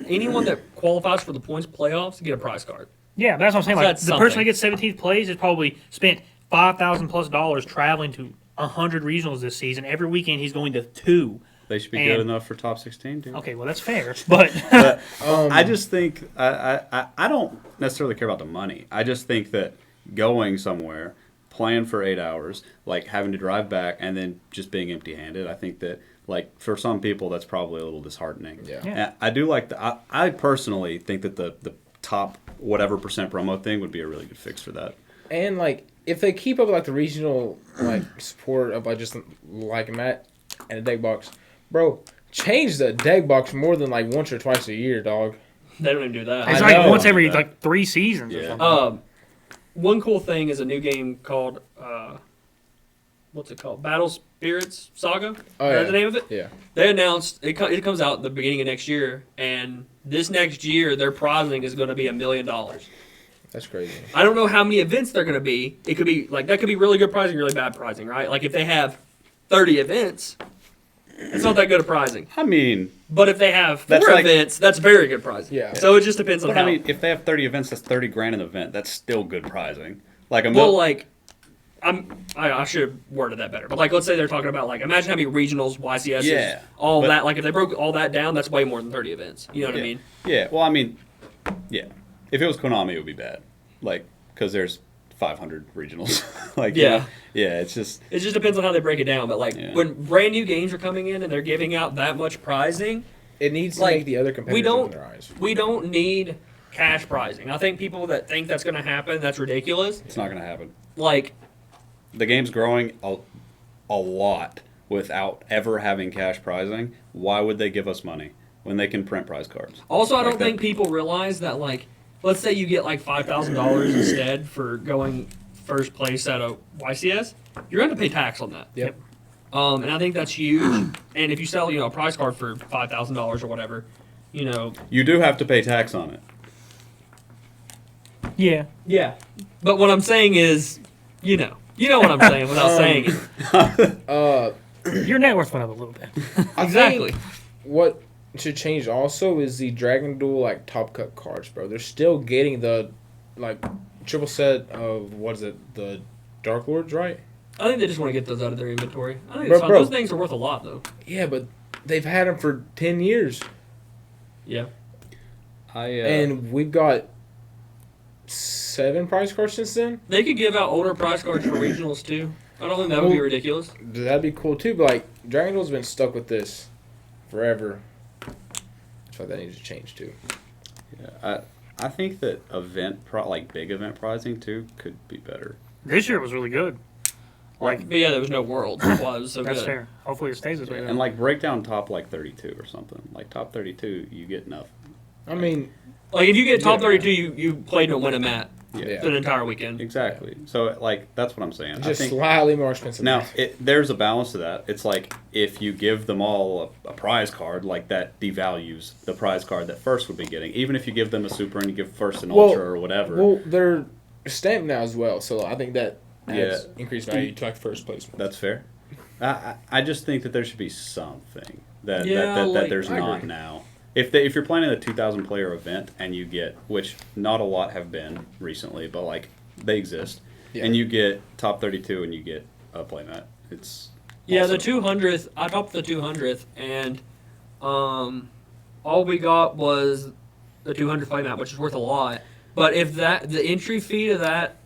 anyone that qualifies for the points playoffs get a prize card. Yeah, that's what I'm saying. So Like, that's the person something. that gets 17th place has probably spent $5,000+ traveling to 100 regionals this season. Every weekend he's going to 2. They should be And- good enough for top 16, dude. Okay, well, that's fair. But But I just think I don't necessarily care about the money. I just think that going somewhere, playing for 8 hours, like having to drive back, and then just being empty-handed, I think that like for some people that's probably a little disheartening. Yeah. Yeah. And I do like I personally think that the top whatever percent promo thing would be a really good fix for that. And like if they keep up like the regional like support of like just like Matt and a deck box, bro, change the deck box more than like once or twice a year, dog. They don't even do that. it's I like know. once every like 3 seasons or Yeah. something. One cool thing is a new game called what's it called? Battle Spirits Saga. Oh, Is that yeah. the name of it? Yeah. They announced it comes out at the beginning of next year, and this next year their prizing is going to be $1 million. That's crazy. I don't know how many events they're going to be. It could be like that could be really good pricing, really bad pricing, right? Like if they have 30 events, it's not that good of pricing. I mean, But if they have 4 That's like- events, that's very good pricing. Yeah. So it just depends on but how. I mean, if they have 30 events, that's 30 grand an event. That's still good pricing. Like a well, mil- like I should have worded that better. But like, let's say they're talking about like imagine how many regionals, YCSs, Yeah, all but- that. Like if they broke all that down, that's way more than 30 events. You know what I Yeah. mean? Yeah. Well, I mean, yeah. If it was Konami, it would be bad. Like, because there's 500 regionals. Like, Yeah. you know? Yeah. It's just It just depends on how they break it down. But like Yeah. when brand new games are coming in and they're giving out that much pricing, It needs to Like, make the other competitors open their eyes. we don't need cash pricing. I think people that think that's going to happen, that's ridiculous. it's not going to happen. Like, The game's growing a lot without ever having cash prizing. Why would they give us money when they can print prize cards? also, I Like don't that- think people realize that, like, let's say you get like $5,000 instead for going first place at a YCS, you're going to pay tax on that. Yep. And I think that's huge. And if you sell, a prize card for $5,000 or whatever, You do have to pay tax on it. Yeah. yeah. But what I'm saying is, you know what I'm saying without saying it. Your net worth went up a little bit. I Exactly. think what should change also is the Dragon Duel like top cut cards, bro. They're still getting the like triple set of what is it, the Dark Lords, right? I think they just want to get those out of their inventory. I think Bro, it's fine. bro. Those things are worth a lot, though. Yeah, but they've had them for 10 years, Yeah. and we've got 7 prize cards since then. They could give out older prize cards for regionals, too. I don't think that would be Well- ridiculous. That'd be cool too. But like Dragon Duel's been stuck with this forever. That's why that needs to change too. Yeah, I think that like big event prizing too could be better. This year it was really good. Like, But yeah, there was no world. That's why it was so that's good. fair. Hopefully it stays this way. And like break down top like 32 or something. Like top 32, you get enough. I mean, Like, if you get top Yeah. 32, you played to win a mat yeah, for an entire weekend. Exactly. So like that's what I'm saying. just I think slightly more expensive. now there's a balance to that. It's like if you give them all a prize card, like that devalues the prize card that first would be getting. Even if you give them a super and you give first an Well- ultra or whatever. Well, they're stamped now as well, so I think that adds Yeah. increased value to like first place. That's fair. I just think that there should be something that Yeah, that like, there's I not agree. now. If you're playing a 2,000 player event and you get, which not a lot have been recently, but like they exist, Yeah. and you get top 32 and you get a playmat, it's Yeah, the awesome. 200th, I topped the 200th, and all we got was the 200th playmat, which is worth a lot. But if the entry fee to that,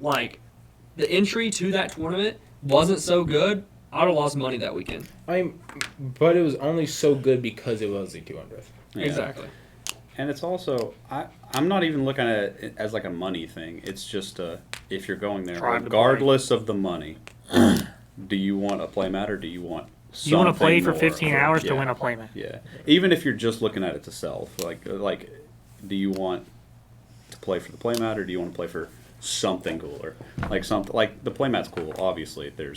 like, the entry to that tournament wasn't so good, I would have lost money that weekend. But it was only so good because it was the 200th. Yeah. Exactly. And it's also I'm not even looking at it as like a money thing. It's just if you're going there, Trying to regardless of the money, do you want a playmat or do you want You want to play something for 15 more? hours Yeah. to win a playmat. Yeah. Even if you're just looking at it to sell, like do you want to play for the playmat or do you want to play for something cooler? Like something like the playmat's cool. Obviously, there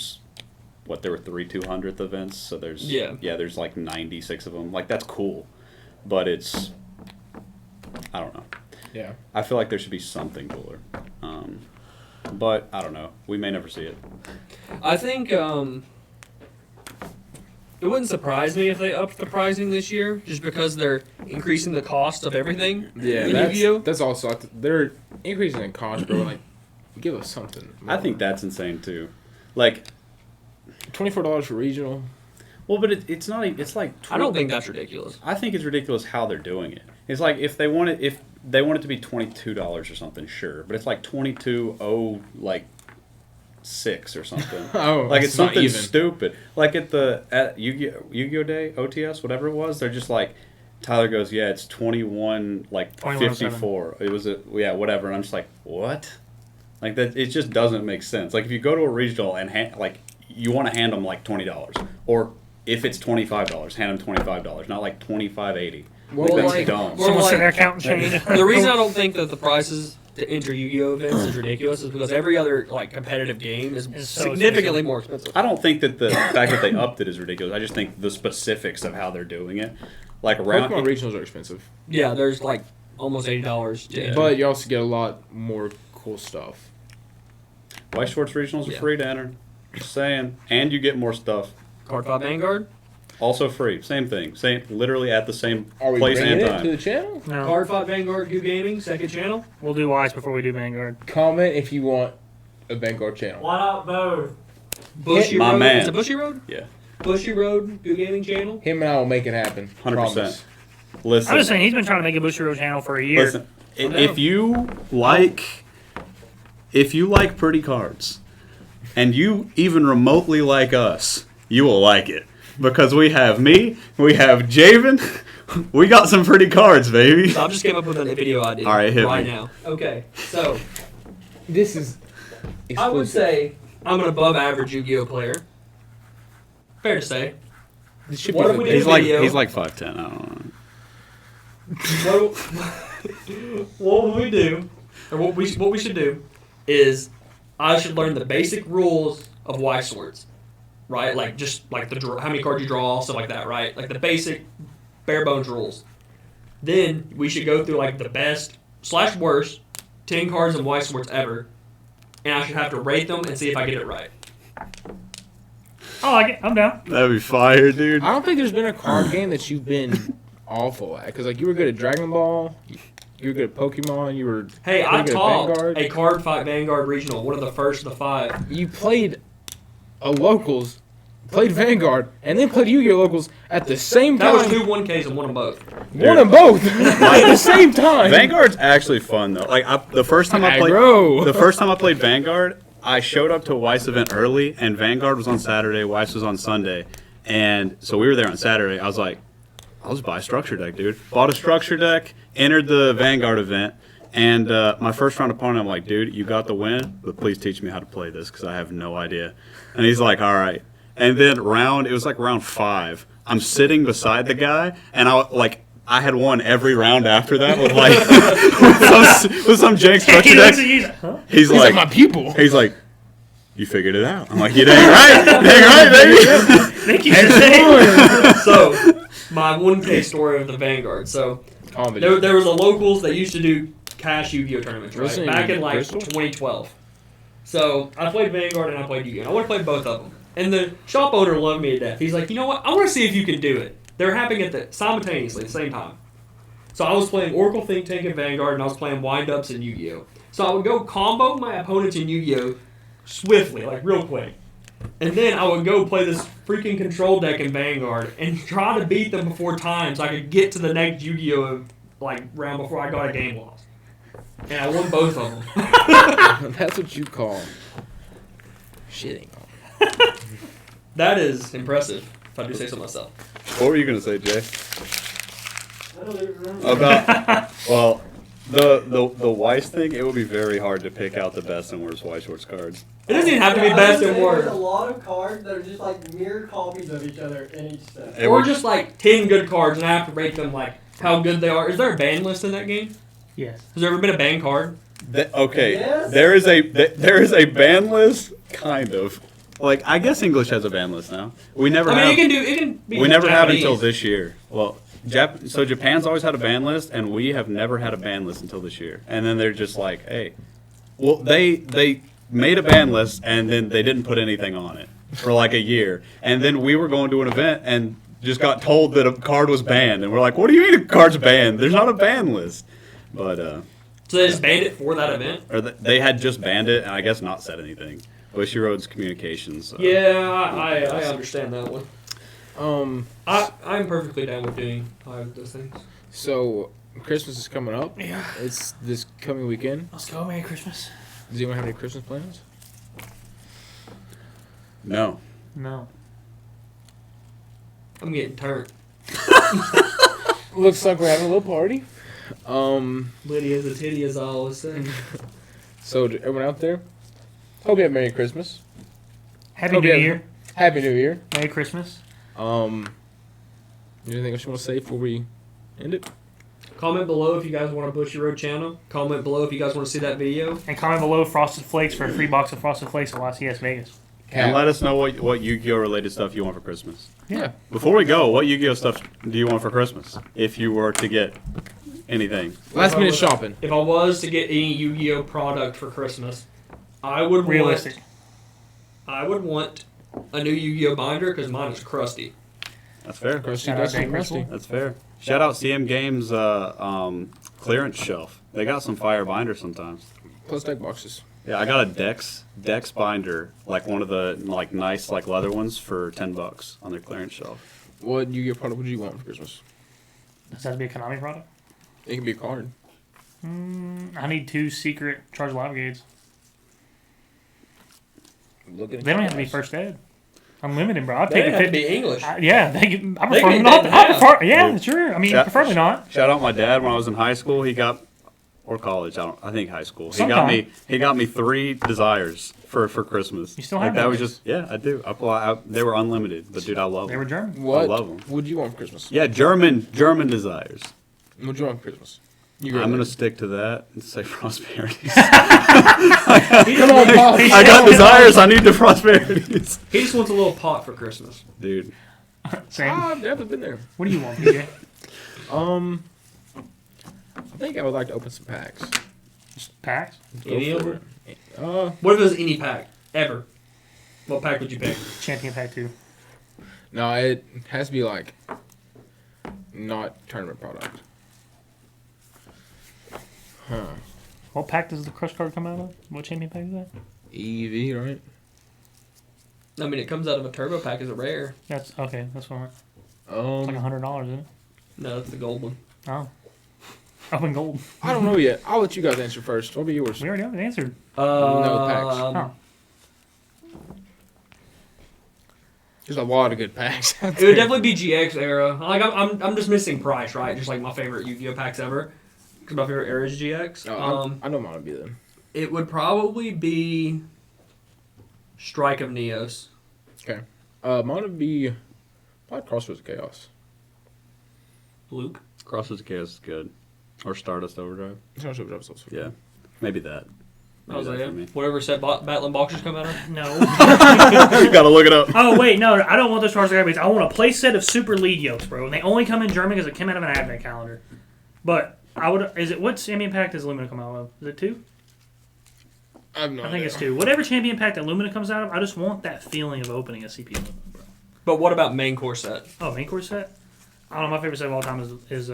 were 3 200th events, so there's there's like 96 of them. Like that's cool, but it's I don't know. Yeah. I feel like there should be something cooler. But I don't know. We may never see it. I think it wouldn't surprise me if they upped the pricing this year, just because they're increasing the cost of everything. Yeah, in Yu-Gi-Oh. that's also they're increasing in cost, bro. Like, give us something. I think that's insane too. Like, $24 for regional. well, but it's not. It's like I don't think that's ridiculous. I think it's ridiculous how they're doing it. It's like if they want it to be $22 or something, sure, but it's like 22.06 like 6 or something. Oh, Like it's not something even. stupid. Like at YuGiOh Day, OTS, whatever it was, they're just like Tyler goes, yeah, it's 21 like 54. It was whatever, and I'm just like, what? Like that, it just doesn't make sense. Like if you go to a regional and like you want to hand them like $20, or if it's $25, hand them $25, not like $25.80. Well, Like, that's like- dumb. well, Someone like- sit there counting change. The reason I don't think that the prices to enter Yu-Gi-Oh events is ridiculous is because every other like competitive game is It's so significantly expensive. more expensive. I don't think that the fact that they upped it is ridiculous. I just think the specifics of how they're doing it, like around Pokemon regionals are expensive, Yeah, there's like almost $80 to enter. but you also get a lot more cool stuff. White Shorts regionals are Yeah. free to enter. Just saying, and you get more stuff. Card 5 Vanguard, Also free. Same thing. Same, literally at the same Are we place bringing and it time. to the channel? No, Card 5 Vanguard, Guud Gaming, second channel. we'll do Wise before we do Vanguard. Comment if you want a Vanguard channel. Why not both? Bushy My Road. man. Is it Bushy Road? Yeah, Bushy Road, Guud Gaming channel. Him and I will make it happen. 100%. Promise. listen. I'm just saying he's been trying to make a Bushiroad channel for a year. Listen, if you like pretty cards, and you even remotely like us, you will like it because we have me, we have Javen, we got some pretty cards, baby. So I just came up with a video idea All right, hit me. now. Okay, so This is I would exclusive. say I'm an above average Yu-Gi-Oh player. Fair to say. This should What be if we the did He's best. like video. he's like 5'10". I don't know. What would we do, or what we should do, is I should learn the basic rules of Y swords, right? Like just like how many cards you draw, stuff like that, right? Like the basic bare bones rules. Then we should go through like the best / worst 10 cards in Y swords ever, and I should have to rate them and see if I get it right. I like it. I'm down. That'd be fire, dude. I don't think there's been a card game that you've been awful at. Because like you were good at Dragon Ball, you were good at Pokemon, you were Hey, I pretty good at taught Vanguard. a card fight Vanguard regional, one of the first of the 5. You played a locals, played Vanguard, and then played Yu-Gi-Oh locals at the same That was time. 2 1Ks and won them both. Won them both at the same time. Vanguard's actually fun though. Like the first time I played, Aggro. the first time I played Vanguard, I showed up to a Weiss event early, and Vanguard was on Saturday, Weiss was on Sunday, and so we were there on Saturday. I was like, I'll just buy a structure deck, dude. Bought a structure deck, entered the Vanguard event, and my first round opponent, I'm like, dude, you got the win, but please teach me how to play this because I have no idea. And he's like, all right. And then it was like round 5. I'm sitting beside the guy, and I had won every round after that with like with some jank structure He looks deck. at you, he's like, huh? He's These are like, my people. he's like, you figured it out. I'm like, you dang right, baby. Thank you for saying. So, my 1K story of the Vanguard. So, there was a locals that used to do cash Yu-Gi-Oh tournaments, right? Wasn't it Back in like Bristol? 2012. So, I played Vanguard and I played Yu-Gi-Oh. I want to play both of them. And the shop owner loved me to death. He's like, you know what? I want to see if you can do it. They're happening simultaneously at the same time. So I was playing Oracle Think Tank and Vanguard, and I was playing Wind-Ups and Yu-Gi-Oh. So I would go combo my opponents in Yu-Gi-Oh swiftly, like real quick. And then I would go play this freaking control deck in Vanguard and try to beat them before time so I could get to the next Yu-Gi-Oh like round before I got a game lost. And I won both of them. That's what you call shitting. That is impressive, if I do say so myself. What were you gonna say, Jay? I don't even remember. About well, the Weiss thing. It would be very hard to pick out the best and worst Weiss Schwartz cards. It doesn't even have to be I best would and say worst. There's a lot of cards that are just like mirror copies of each other in each set. It Or would- just like 10 good cards, and I have to rate them like how good they are. Is there a ban list in that game? Yes. Has there ever been a ban card? Okay, Yes. there is a ban list, kind of. Like I guess English has a ban list now. We never I mean, have. it can be. We never have Japanese. until this year. Well, so Japan's always had a ban list, and we have never had a ban list until this year. And then they're just like, hey, well, they made a ban list, and then they didn't put anything on it for like a year. And then we were going to an event and just got told that a card was banned, and we're like, what do you mean a card's banned? There's not a ban list. But So they just banned it for that event. or they had just banned it, and I guess not said anything. Bushiroad's communications. Yeah, I understand that one. I'm perfectly down with doing those things. So Christmas is coming up. Yeah. It's this coming weekend. Let's go. Merry Christmas. Does anyone have any Christmas plans? No. No. I'm getting turned. Looks like we're having a little party. Lydia's a titty, as I always say. So to everyone out there, hope you have Merry Christmas. Happy Hope New you have- Year. Happy New Year. Merry Christmas. Anything else you want to say before we end it? Comment below if you guys want a Bushy Road channel. Comment below if you guys want to see that video. And comment below Frosted Flakes for a free box of Frosted Flakes at YCS Vegas. And let us know what Yu-Gi-Oh related stuff you want for Christmas. Yeah. Before we go, what Yu-Gi-Oh stuff do you want for Christmas? If you were to get anything. Last minute shopping. If I was to get any Yu-Gi-Oh product for Christmas, I would Realistic. want a new Yu-Gi-Oh binder because mine is crusty. That's fair. Crusty, Shout out dusty, Dan rusty. That's fair. Shout out CM Games clearance shelf. They got some fire binders sometimes. Plus deck boxes. Yeah, I got a Dex binder, like one of the nice leather ones for $10 on their clearance shelf. What Yu-Gi-Oh product would you want for Christmas? Does that have to be a Konami product? It can be a card. I need 2 secret Charge Live Brigades. Look at They don't have to be first ed. Unlimited, bro. I'll They take don't a have to 50. be English. Yeah, I They prefer can not. do that. Yeah, sure. I mean, Shout- preferably not. Shout out my dad when I was in high school. He got or college. I think high school. Sometime. He got me 3 desires for Christmas. You still like have that was those? just I do. They were unlimited, but dude, I love They were them. German. What love 'em. would you want for Christmas? Yeah, German desires. What do you want for Christmas? I'm gonna stick to that and say prosperities. Come on, Bob. I got desires. I need the prosperities, He just wants a little pot for Christmas. dude. Same. I've never been there. What do you want, PJ? I think I would like to open some packs. Packs? Go Any of for them? it. What if it was any pack? Ever. What pack would you pick? Champion Pack 2. No, it has to be like not tournament product. Huh. What pack does the Crush card come out of? What champion pack is that? EV, right? I mean, it comes out of a turbo pack as a rare. That's okay. That's what it's like $100, isn't it? No, that's the gold one. Oh. Open gold. I don't know yet. I'll let you guys answer first. What'll be yours? We already have it answered. No packs. Oh. There's a lot of good packs. It would definitely be GX era. Like I'm just missing price, right? Just like my favorite Yu-Gi-Oh packs ever. Because my favorite era is GX. I know mine would be then. It would probably be Strike of Neos. Okay. Mine would be probably Crossroads of Chaos. Luke. Crossroads of Chaos is good, or Stardust Overdrive. Crossroads of Chaos is also good. Yeah, maybe that. Maybe that for me. Whatever set battling boxers come out of. No. Gotta look it up. Oh, wait, no. I don't want those Charles Airbates. I want a play set of Super Lead Yokes, bro. And they only come in German because it came out of an advent calendar. But I would. Is it what champion pack does Lumina come out of? Is it 2? I have no I think idea. it's 2. Whatever champion pack that Lumina comes out of, I just want that feeling of opening a CP Lumina, bro. But what about main core set? Oh, main course set? I don't know. My favorite set of all time is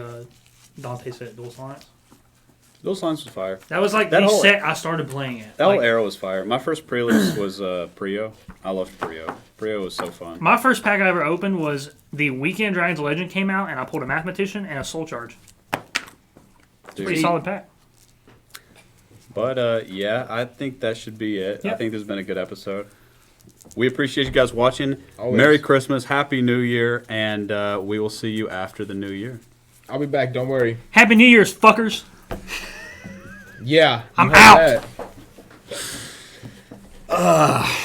Dante set Dual Science. Those lines was fire. That was like That the whole- set I started playing it. That Like, whole era was fire. My first pre-release was Prio. I loved Prio. Prio was so fun. my first pack I ever opened was the Weekend Dragons Legend came out, and I pulled a Mathematician and a Soul Charge. Pretty Dude. solid pack. But yeah, I think that should be it. I Yep. think this has been a good episode. We appreciate you guys watching. Always. Merry Christmas, Happy New Year, and we will see you after the New Year. I'll be back. Don't worry. Happy New Year's, fuckers. Yeah. I'm you heard out. that.